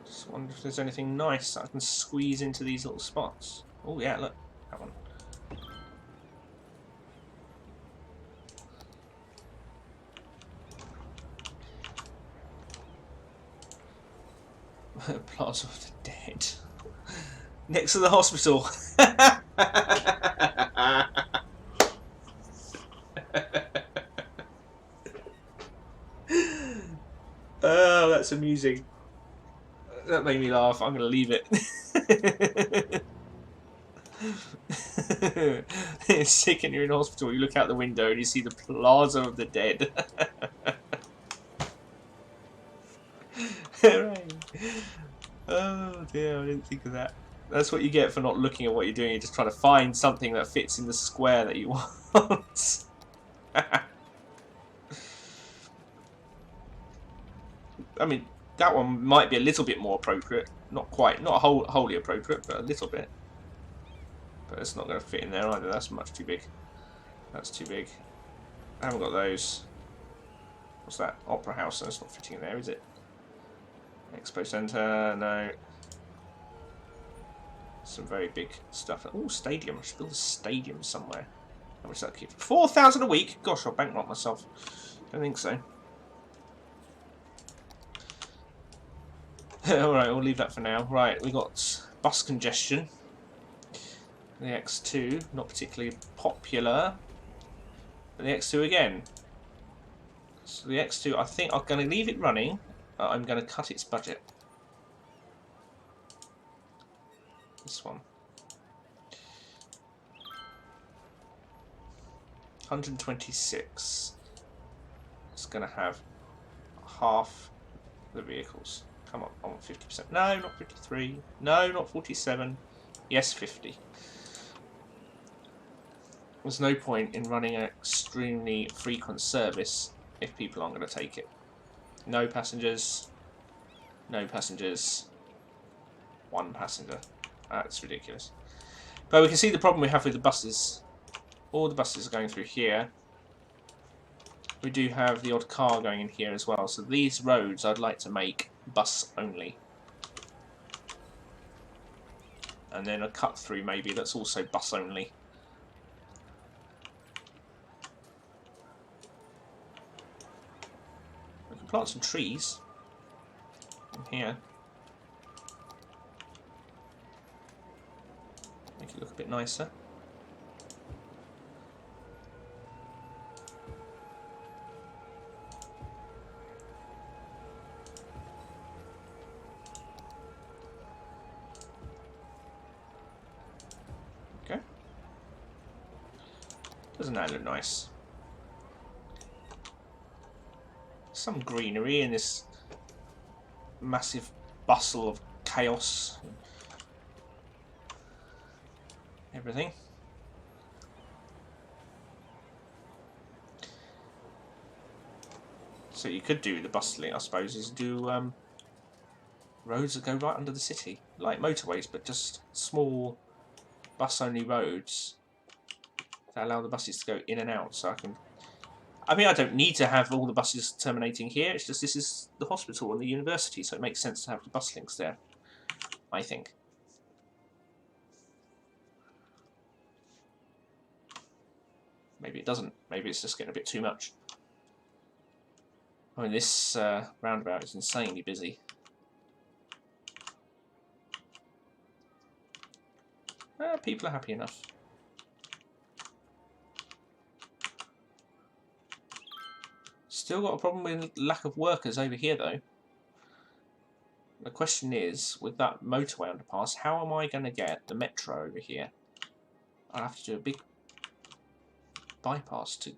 Just wonder if there's anything nice that I can squeeze into these little spots. Oh yeah, look, that one. Plaza of the Dead. Next to the hospital. Oh, that's amusing. That made me laugh. I'm going to leave it. It's sick and you're in hospital. You look out the window and you see the Plaza of the Dead. Hooray. Oh dear, I didn't think of that. That's what you get for not looking at what you're doing. You're just trying to find something that fits in the square that you want. I mean, that one might be a little bit more appropriate. Not quite, not wholly appropriate, but a little bit. But it's not going to fit in there either. That's much too big. That's too big. I haven't got those. What's that? Opera House. That's not fitting in there, is it? Expo Centre. No. Some very big stuff. Oh, stadium. I should build a stadium somewhere. How much does that keep? 4,000 a week? Gosh, I'll bankrupt myself. Don't think so. Alright, we'll leave that for now. Right, we got bus congestion. The X2, not particularly popular. But the X2 again. So the X2, I think I'm going to leave it running. I'm going to cut its budget. This one. 126. It's going to have half the vehicles. Come on, I want 50%. No, not 53. No, not 47. Yes, 50. There's no point in running an extremely frequent service if people aren't going to take it. No passengers. No passengers. One passenger. That's ridiculous. But we can see the problem we have with the buses. All the buses are going through here. We do have the odd car going in here as well. So these roads I'd like to make bus only. And then a cut through maybe that's also bus only. We can plant some trees in here. Make it look a bit nicer. Okay. Doesn't that look nice? Some greenery in this massive bustle of chaos. Everything. So you could do the bustling, I suppose, is do roads that go right under the city, like motorways, but just small bus-only roads that allow the buses to go in and out. So I mean, I don't need to have all the buses terminating here. It's just this is the hospital and the university, so it makes sense to have the bus links there, I think. Maybe it doesn't. Maybe it's just getting a bit too much. I mean, this roundabout is insanely busy. People are happy enough. Still got a problem with lack of workers over here, though. The question is, with that motorway underpass, how am I going to get the metro over here? I'll have to do a big bypass to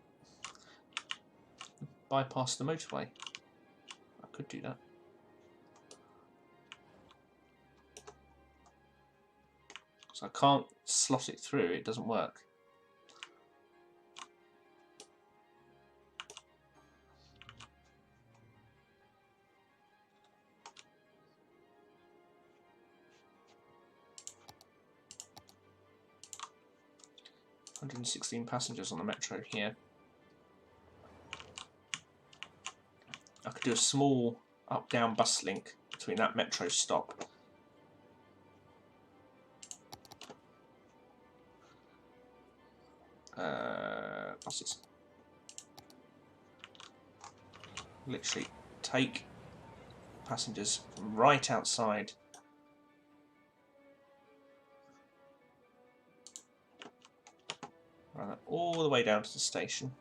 bypass the motorway. I could do that. So I can't slot it through, it doesn't work. $116 passengers on the metro here. I could do a small up-down bus link between that metro stop. Buses. Literally take passengers from right outside. Run that all the way down to the station.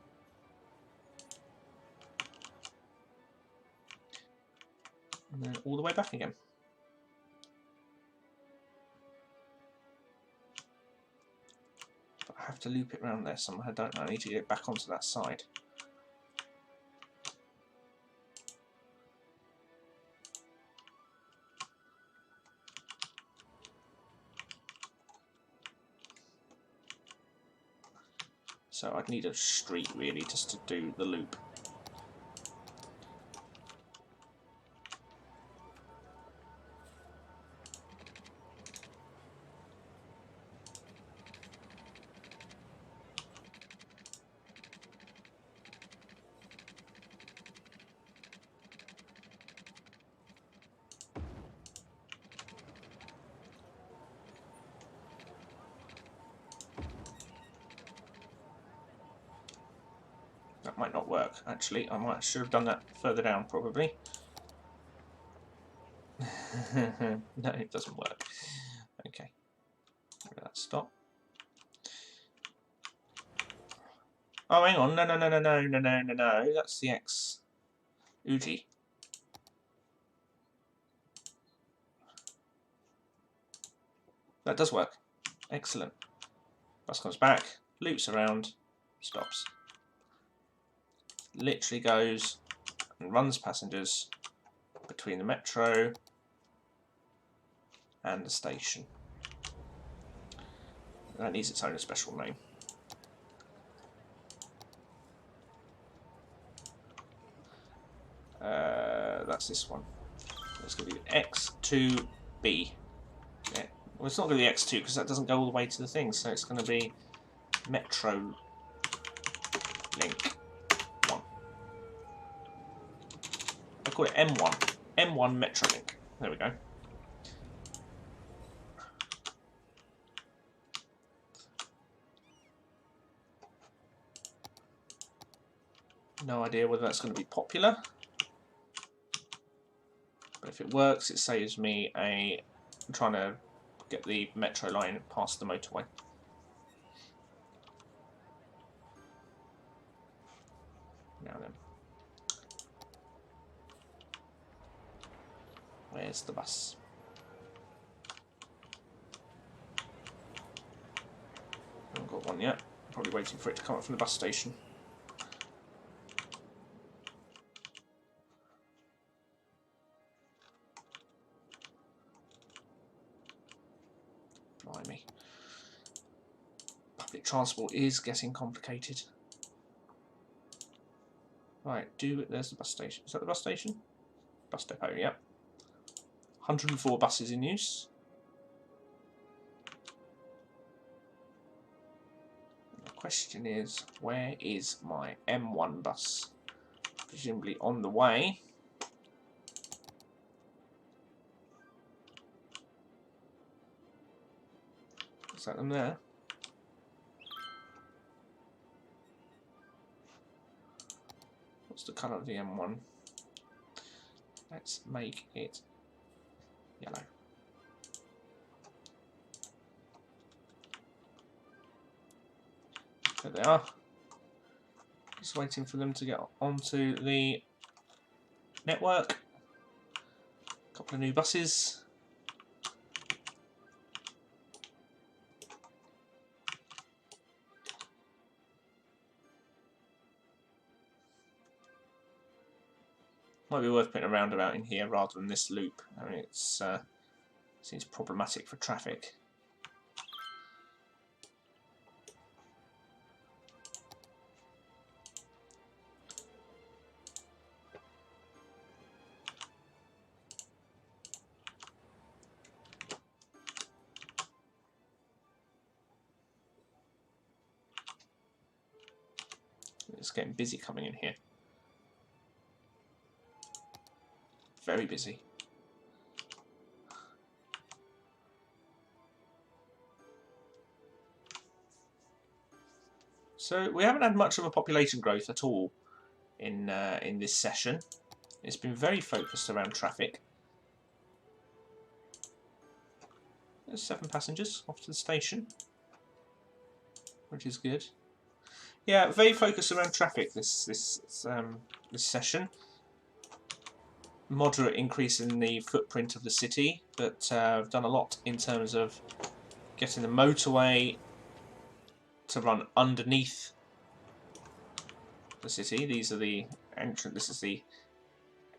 And then all the way back again. But I have to loop it around there somehow, I don't know. I need to get back onto that side. So I'd need a street really just to do the loop. That might not work, actually. I should have done that further down, probably. No, it doesn't work. Okay. Where that stop? Oh, hang on. No. That's the X. Uji. That does work. Excellent. Bus comes back, loops around, stops. Literally goes and runs passengers between the metro and the station. That needs its own special name. That's this one. It's going to be X2B. Yeah. Well, it's not going to be X2 because that doesn't go all the way to the thing, so it's going to be Metro Link 1. I call it M1. M1 Metro Link. There we go. No idea whether that's going to be popular. But if it works, it saves me trying to get the metro line past the motorway. Now then. Where's the bus? I haven't got one yet. I'm probably waiting for it to come up from the bus station. Blimey. Public transport is getting complicated. Right, there's the bus station. Is that the bus station? Bus depot, yep. 104 buses in use. The question is, where is my M1 bus? Presumably on the way. Is that them there? What's the colour of the M1? Let's make it yellow. There they are. Just waiting for them to get onto the network. A couple of new buses. Might be worth putting a roundabout in here rather than this loop. I mean, it's seems problematic for traffic. It's getting busy coming in here. Very busy. So we haven't had much of a population growth at all in this session. It's been very focused around traffic. There's 7 passengers off to the station, which is good. Yeah, very focused around traffic this session. Moderate increase in the footprint of the city, but I've done a lot in terms of getting the motorway to run underneath the city. These are the entrance. This is the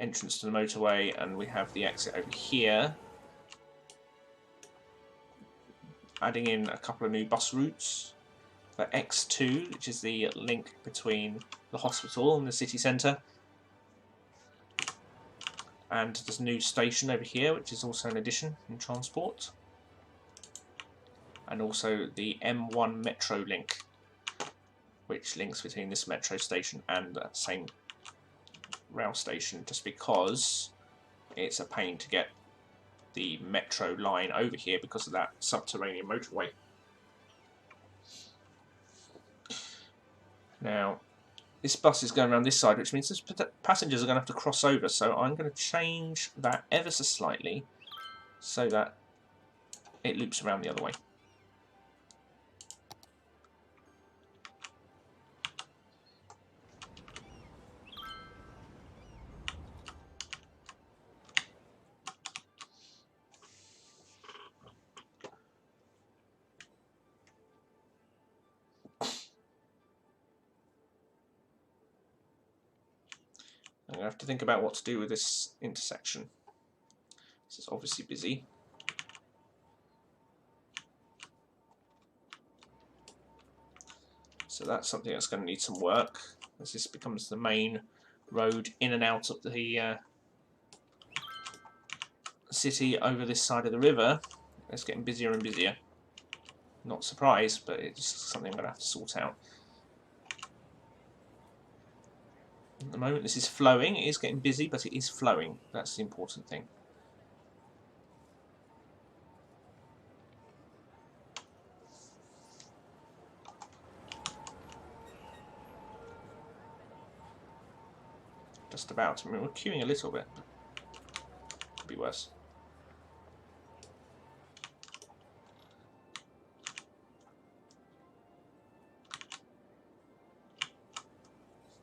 entrance to the motorway, and we have the exit over here. Adding in a couple of new bus routes for X2, which is the link between the hospital and the city centre. And there's a new station over here, which is also an addition in transport. And also the M1 Metro link, which links between this metro station and the same rail station, just because it's a pain to get the metro line over here because of that subterranean motorway. Now, this bus is going around this side, which means that passengers are going to have to cross over, so I'm going to change that ever so slightly so that it loops around the other way. I'm going to have to think about what to do with this intersection. This is obviously busy. So that's something that's going to need some work, as this becomes the main road in and out of the city over this side of the river. It's getting busier and busier. Not surprised, but it's something I'm going to have to sort out. At the moment this is flowing. It is getting busy, but it is flowing. That's the important thing. Just about. I mean, we're queuing a little bit. Could be worse.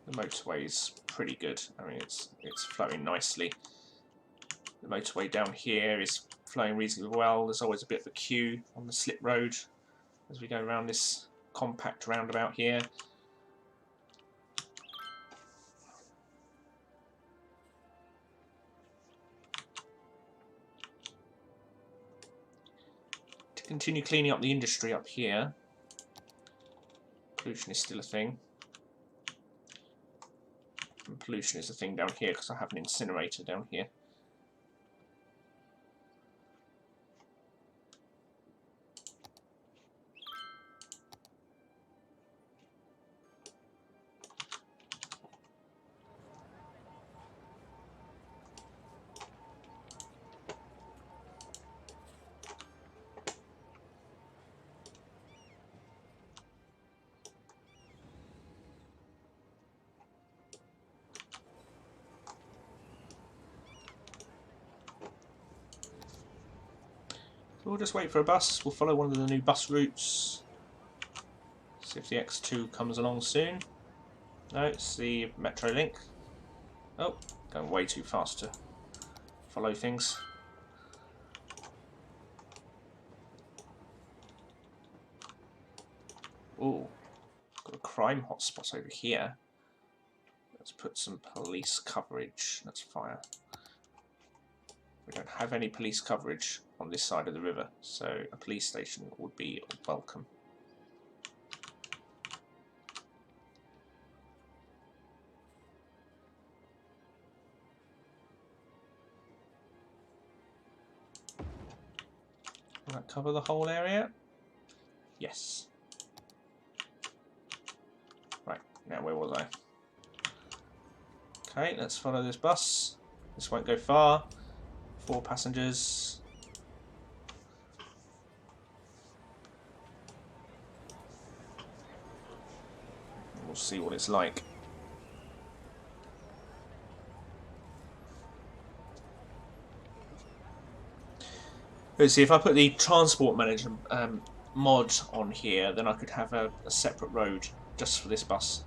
The motorway's pretty good. I mean, it's flowing nicely. The motorway down here is flowing reasonably well. There's always a bit of a queue on the slip road as we go around this compact roundabout here. To continue cleaning up the industry up here. Pollution is still a thing. And pollution is a thing down here because I have an incinerator down here. We'll just wait for a bus. We'll follow one of the new bus routes. See if the X2 comes along soon. No, it's the Metro Link. Oh, going way too fast to follow things. Ooh, got a crime hotspot over here. Let's put some police coverage. Let's fire. We don't have any police coverage on this side of the river, so a police station would be welcome. Will that cover the whole area? Yes. Right, now where was I? Okay, let's follow this bus. This won't go far. 4 passengers. We'll see what it's like. Let's see, if I put the transport manager mod on here, then I could have a separate road just for this bus.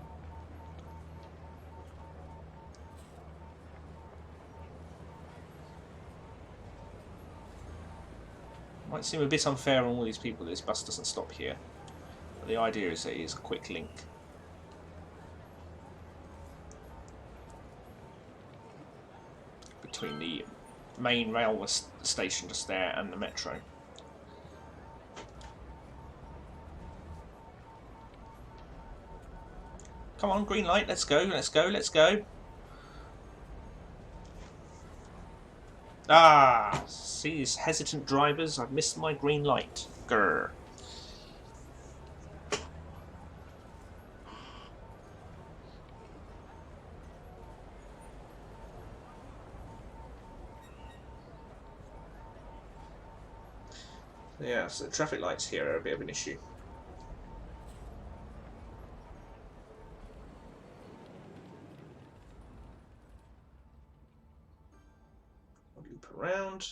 Might seem a bit unfair on all these people that this bus doesn't stop here. But the idea is that it is a quick link. Between the main railway station just there and the metro. Come on, green light, let's go, let's go, let's go. Ah, see these hesitant drivers, I've missed my green light. Grr. Yeah, so the traffic lights here are a bit of an issue. I'll loop around.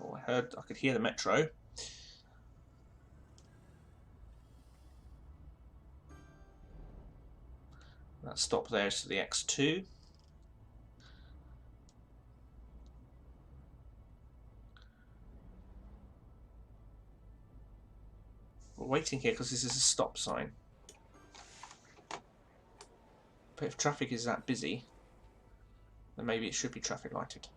Oh, I could hear the metro. That stop there is to the X2. We're waiting here because this is a stop sign. But if traffic is that busy, then maybe it should be traffic lighted.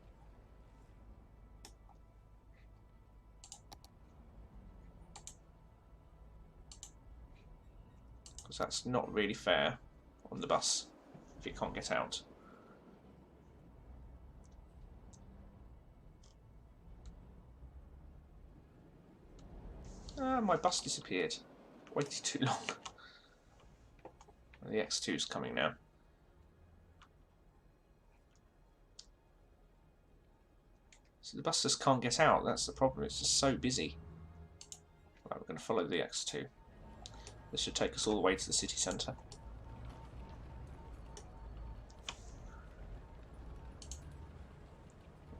Because that's not really fair on the bus if it can't get out. Ah, my bus disappeared. Waited too long. The X2 is coming now. So the bus just can't get out, that's the problem, it's just so busy. Right, we're going to follow the X2. This should take us all the way to the city centre.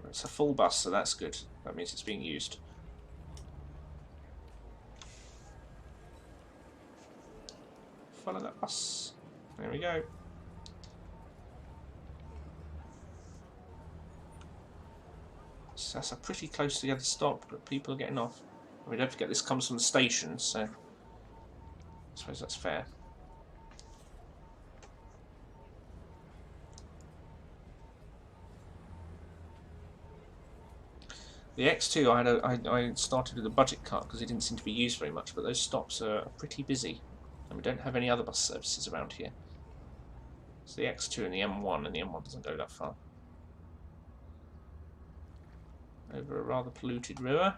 It's a full bus, so that's good. That means it's being used. Follow that bus. There we go. So that's a pretty close to the other stop, but people are getting off. We don't forget this comes from the station, so I suppose that's fair. The X2 I started with a budget cut because it didn't seem to be used very much, but those stops are pretty busy. And we don't have any other bus services around here. So the X2 and the M1 doesn't go that far. Over a rather polluted river.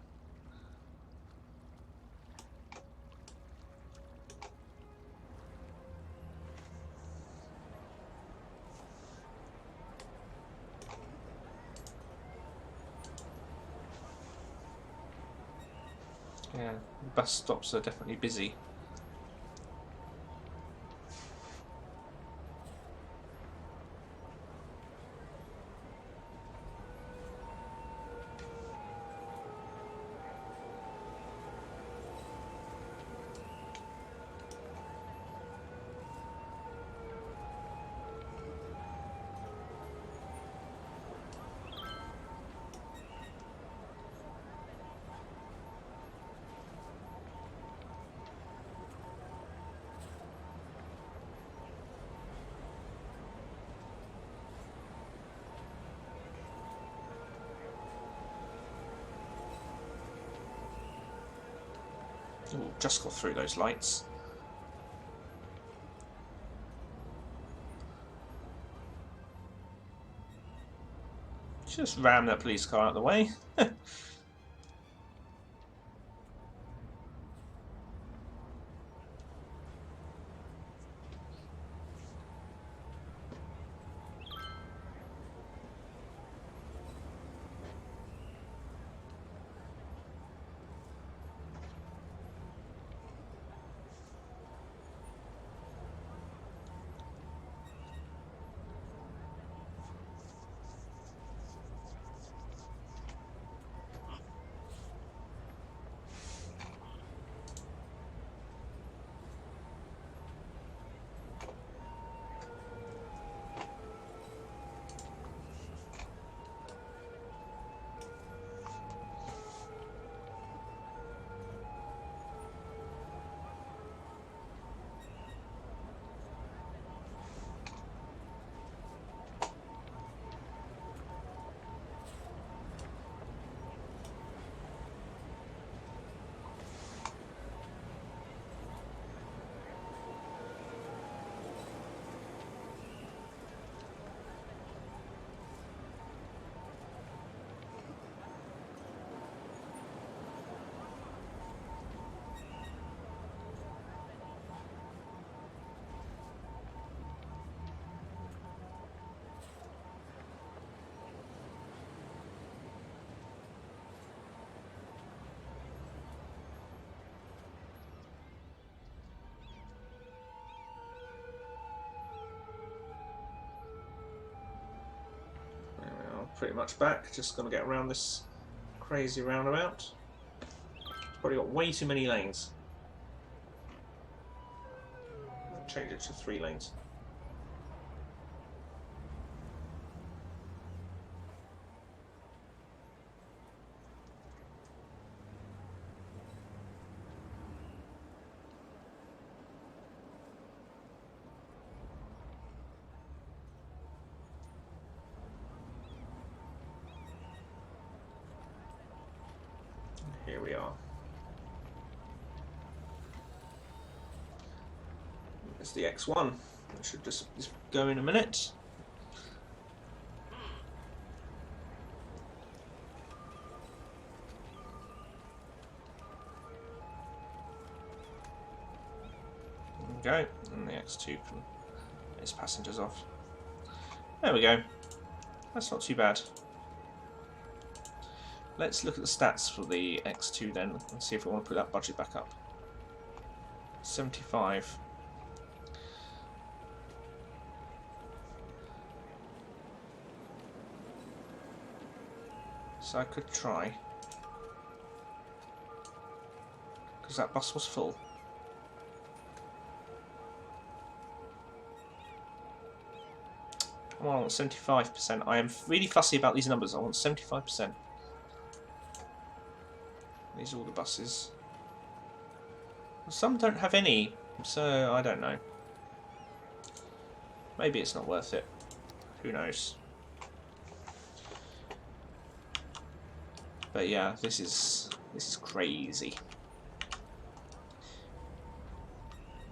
Yeah, the bus stops are definitely busy. Ooh, just got through those lights. Just ram that police car out of the way. Pretty much back, just going to get around this crazy roundabout. Probably got way too many lanes. I'll change it to 3 lanes. Here we are. There's the X1. It should just go in a minute. There we go. And the X2 can get its passengers off. There we go. That's not too bad. Let's look at the stats for the X2 then and see if we want to put that budget back up. 75. So I could try. Because that bus was full. Well, I want 75%. I am really fussy about these numbers. I want 75%. These are all the buses. Some don't have any, so I don't know. Maybe it's not worth it. Who knows? But yeah, this is crazy.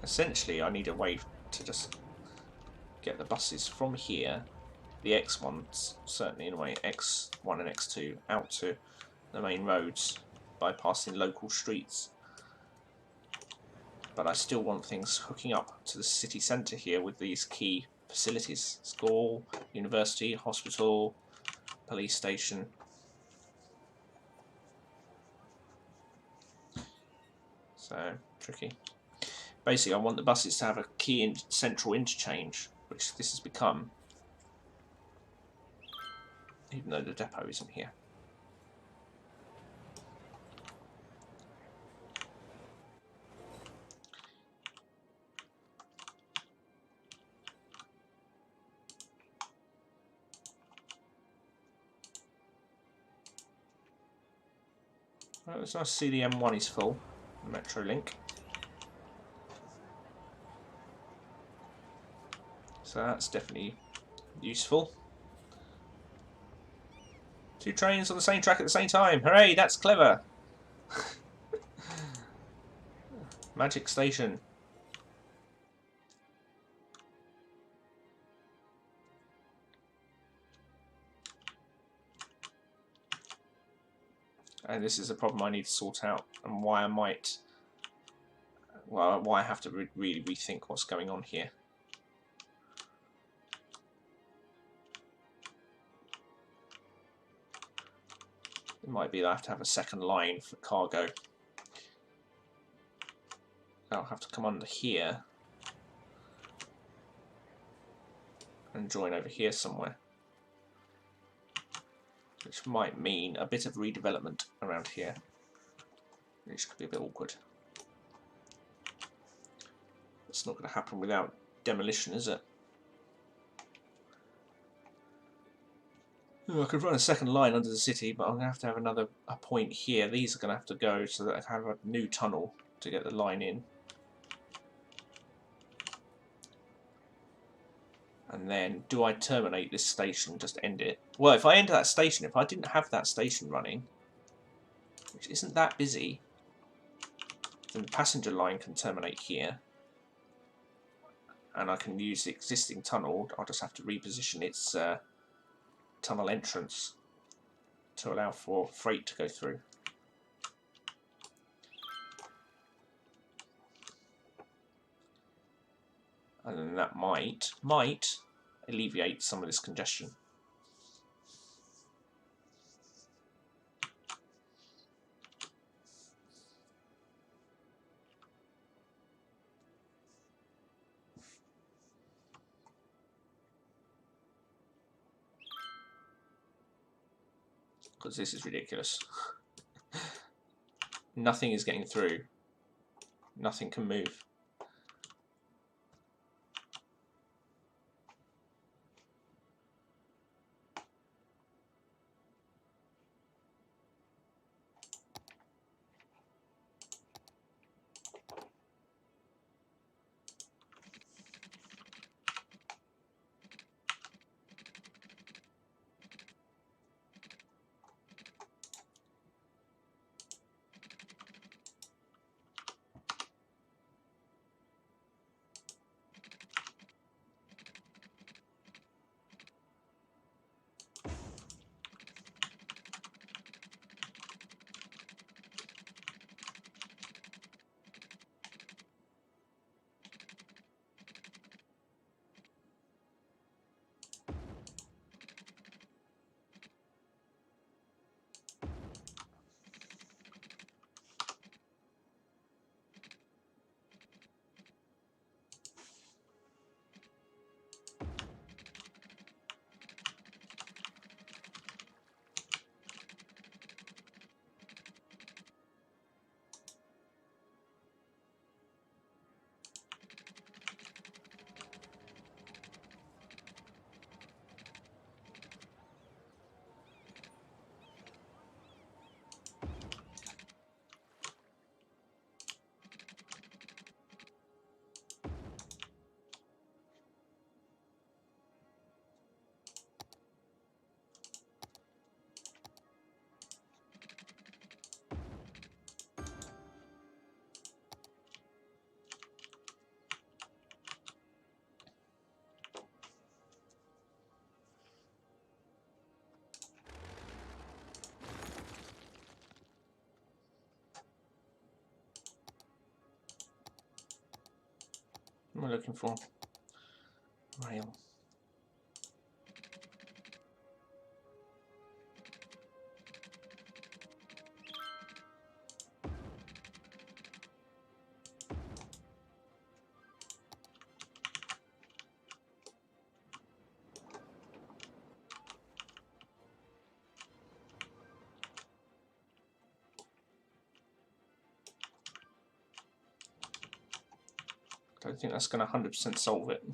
Essentially, I need a way to just get the buses from here, the X1s certainly in a way, X1 and X2, out to the main roads, bypassing local streets. But I still want things hooking up to the city centre here with these key facilities: school, university, hospital, police station. So tricky. Basically, I want the buses to have a key central interchange, which this has become, even though the depot isn't here. Well, it's nice to see the M1 is full, the Metro Link. So that's definitely useful. 2 trains on the same track at the same time. Hooray, that's clever. Magic station. And this is a problem I need to sort out, and why I might, well, why I have to really rethink what's going on here. It might be that I have to have a second line for cargo. I'll have to come under here and join over here somewhere, which might mean a bit of redevelopment around here, which could be a bit awkward. It's not going to happen without demolition, is it? I could run a second line under the city, but I'm going to have another point here. These are going to have to go so that I have a new tunnel to get the line in. And then, do I terminate this station, just end it? Well, if I end that station, if I didn't have that station running, which isn't that busy, then the passenger line can terminate here. And I can use the existing tunnel. I'll just have to reposition its tunnel entrance to allow for freight to go through. And then that might alleviate some of this congestion. Because this is ridiculous. Nothing is getting through. Nothing can move. What am I looking for? Rail. I don't think that's going to 100% solve it.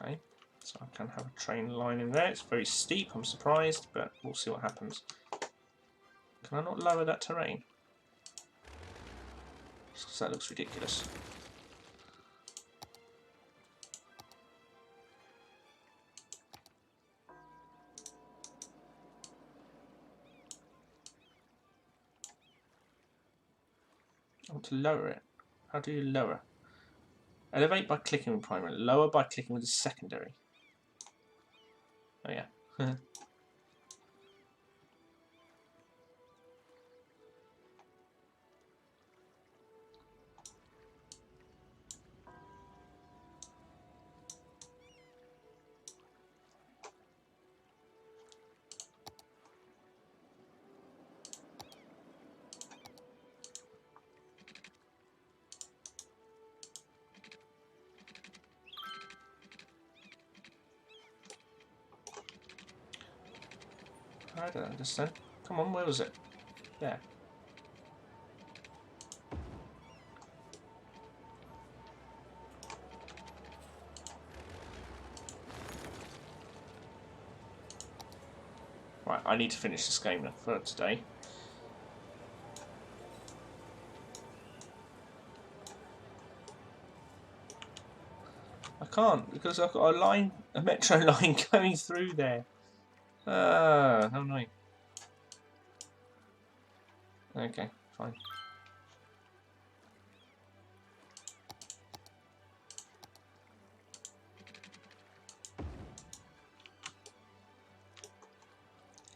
Okay, so I can have a train line in there. It's very steep, I'm surprised, but we'll see what happens. Can I not lower that terrain? Because that looks ridiculous. I want to lower it. How do you lower? Elevate by clicking with primary. Lower by clicking with the secondary. Oh yeah. I don't understand. Come on, where was it? There. Right, I need to finish this game for today. I can't because I've got a metro line going through there. Ah, how annoying. Okay, fine.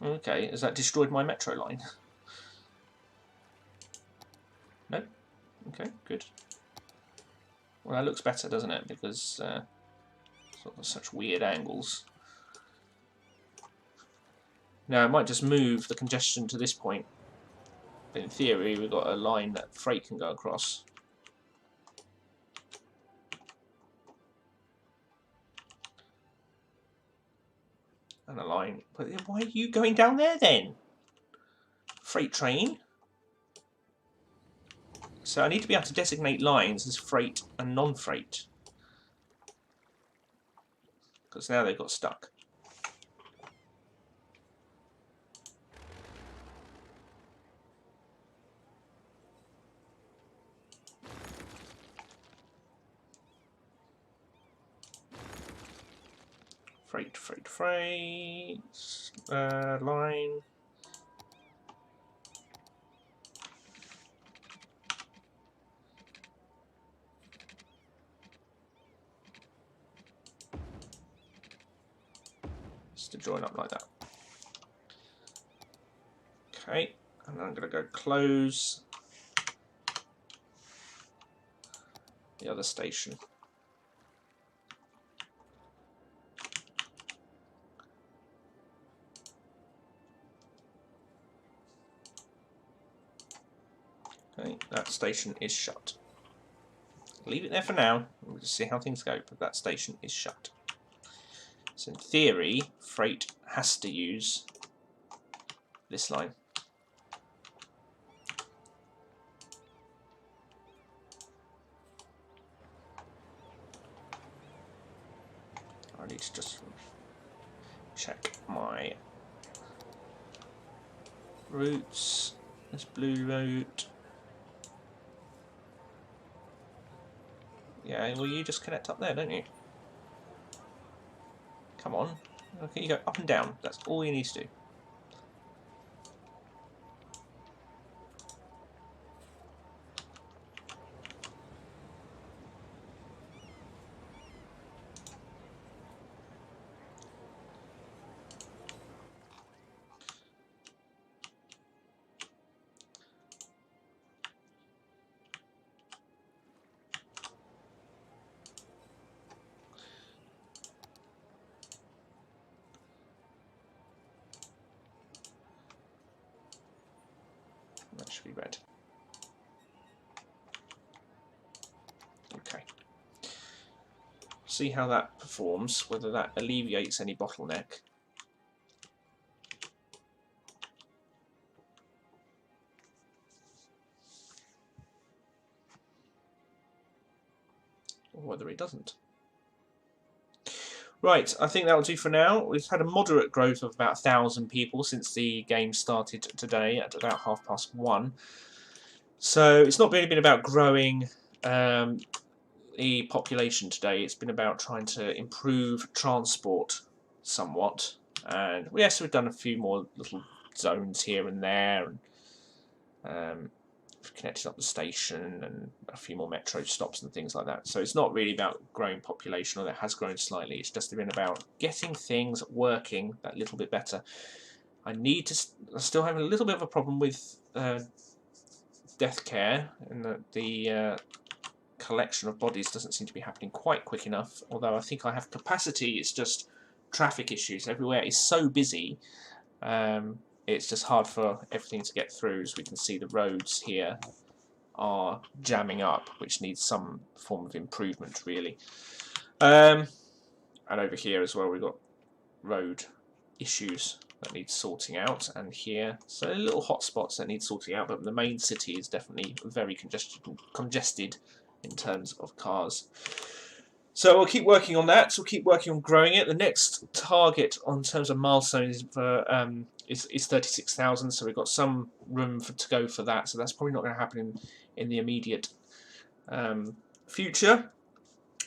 Okay, has that destroyed my metro line? No? Okay, good. Well, that looks better, doesn't it? Because sort of such weird angles. Now, I might just move the congestion to this point. But in theory, we've got a line that freight can go across. And a line. But why are you going down there then? Freight train? So I need to be able to designate lines as freight and non-freight. Because now they've got stuck. Freight, freight, freight. Line. Just to join up like that. Okay, and then I'm going to go close the other station. Okay, that station is shut. Leave it there for now. We'll just see how things go, but that station is shut. So in theory, freight has to use this line. I need to just check my routes. This blue route. Yeah, well you just connect up there, don't you? Come on. Okay, you go up and down. That's all you need to do. That should be red. Okay. See how that performs, whether that alleviates any bottleneck. Or whether it doesn't. Right, I think that'll do for now. We've had a moderate growth of about 1,000 people since the game started today at about 1:30. So it's not really been about growing the population today. It's been about trying to improve transport somewhat. And yes, we've done a few more little zones here and there, and we've connected up the station and a few more metro stops and things like that. So it's not really about growing population, although it has grown slightly. It's just been about getting things working that little bit better. I'm still having a little bit of a problem with death care, and that the collection of bodies doesn't seem to be happening quite quick enough, although I think I have capacity. It's just traffic issues. Everywhere is so busy, it's just hard for everything to get through. As we can see, the roads here are jamming up, which needs some form of improvement, really. And over here as well, we've got road issues that need sorting out, and here, so little hotspots that need sorting out, but the main city is definitely very congested in terms of cars. So we'll keep working on that. So we'll keep working on growing it. The next target on terms of milestones is 36,000. So we've got some room to go for that. So that's probably not going to happen in the immediate future.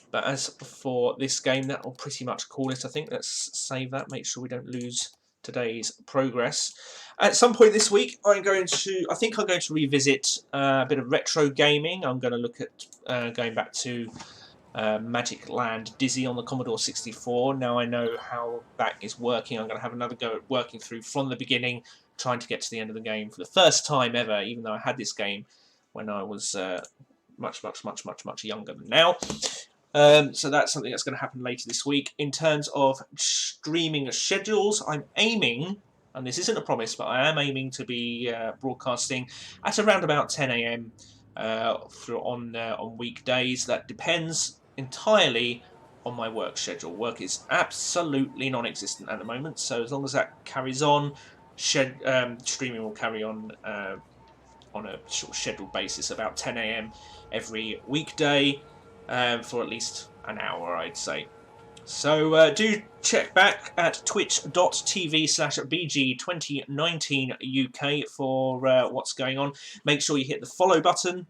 But as for this game, that will pretty much call it. I think let's save that. Make sure we don't lose today's progress. At some point this week, I think I'm going to revisit a bit of retro gaming. I'm going to look at going back to Magic Land Dizzy on the Commodore 64. Now I know how that is working. I'm going to have another go at working through from the beginning, trying to get to the end of the game for the first time ever, even though I had this game when I was much younger than now. So that's something that's going to happen later this week. In terms of streaming schedules, I'm aiming, and this isn't a promise, but I am aiming to be broadcasting at around about 10 AM on weekdays. That depends entirely on my work schedule. Work is absolutely non-existent at the moment, so as long as that carries on, streaming will carry on a sort of scheduled basis, about 10 AM every weekday. For at least an hour, I'd say. So do check back at twitch.tv/BG2019UK for what's going on. Make sure you hit the follow button.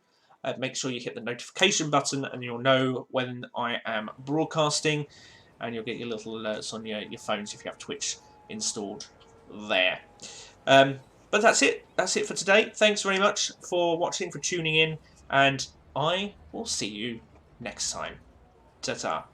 Make sure you hit the notification button, and you'll know when I am broadcasting. And you'll get your little alerts on your phones if you have Twitch installed there. But that's it. That's it for today. Thanks very much for watching, for tuning in, and I will see you next time. Ta-ta.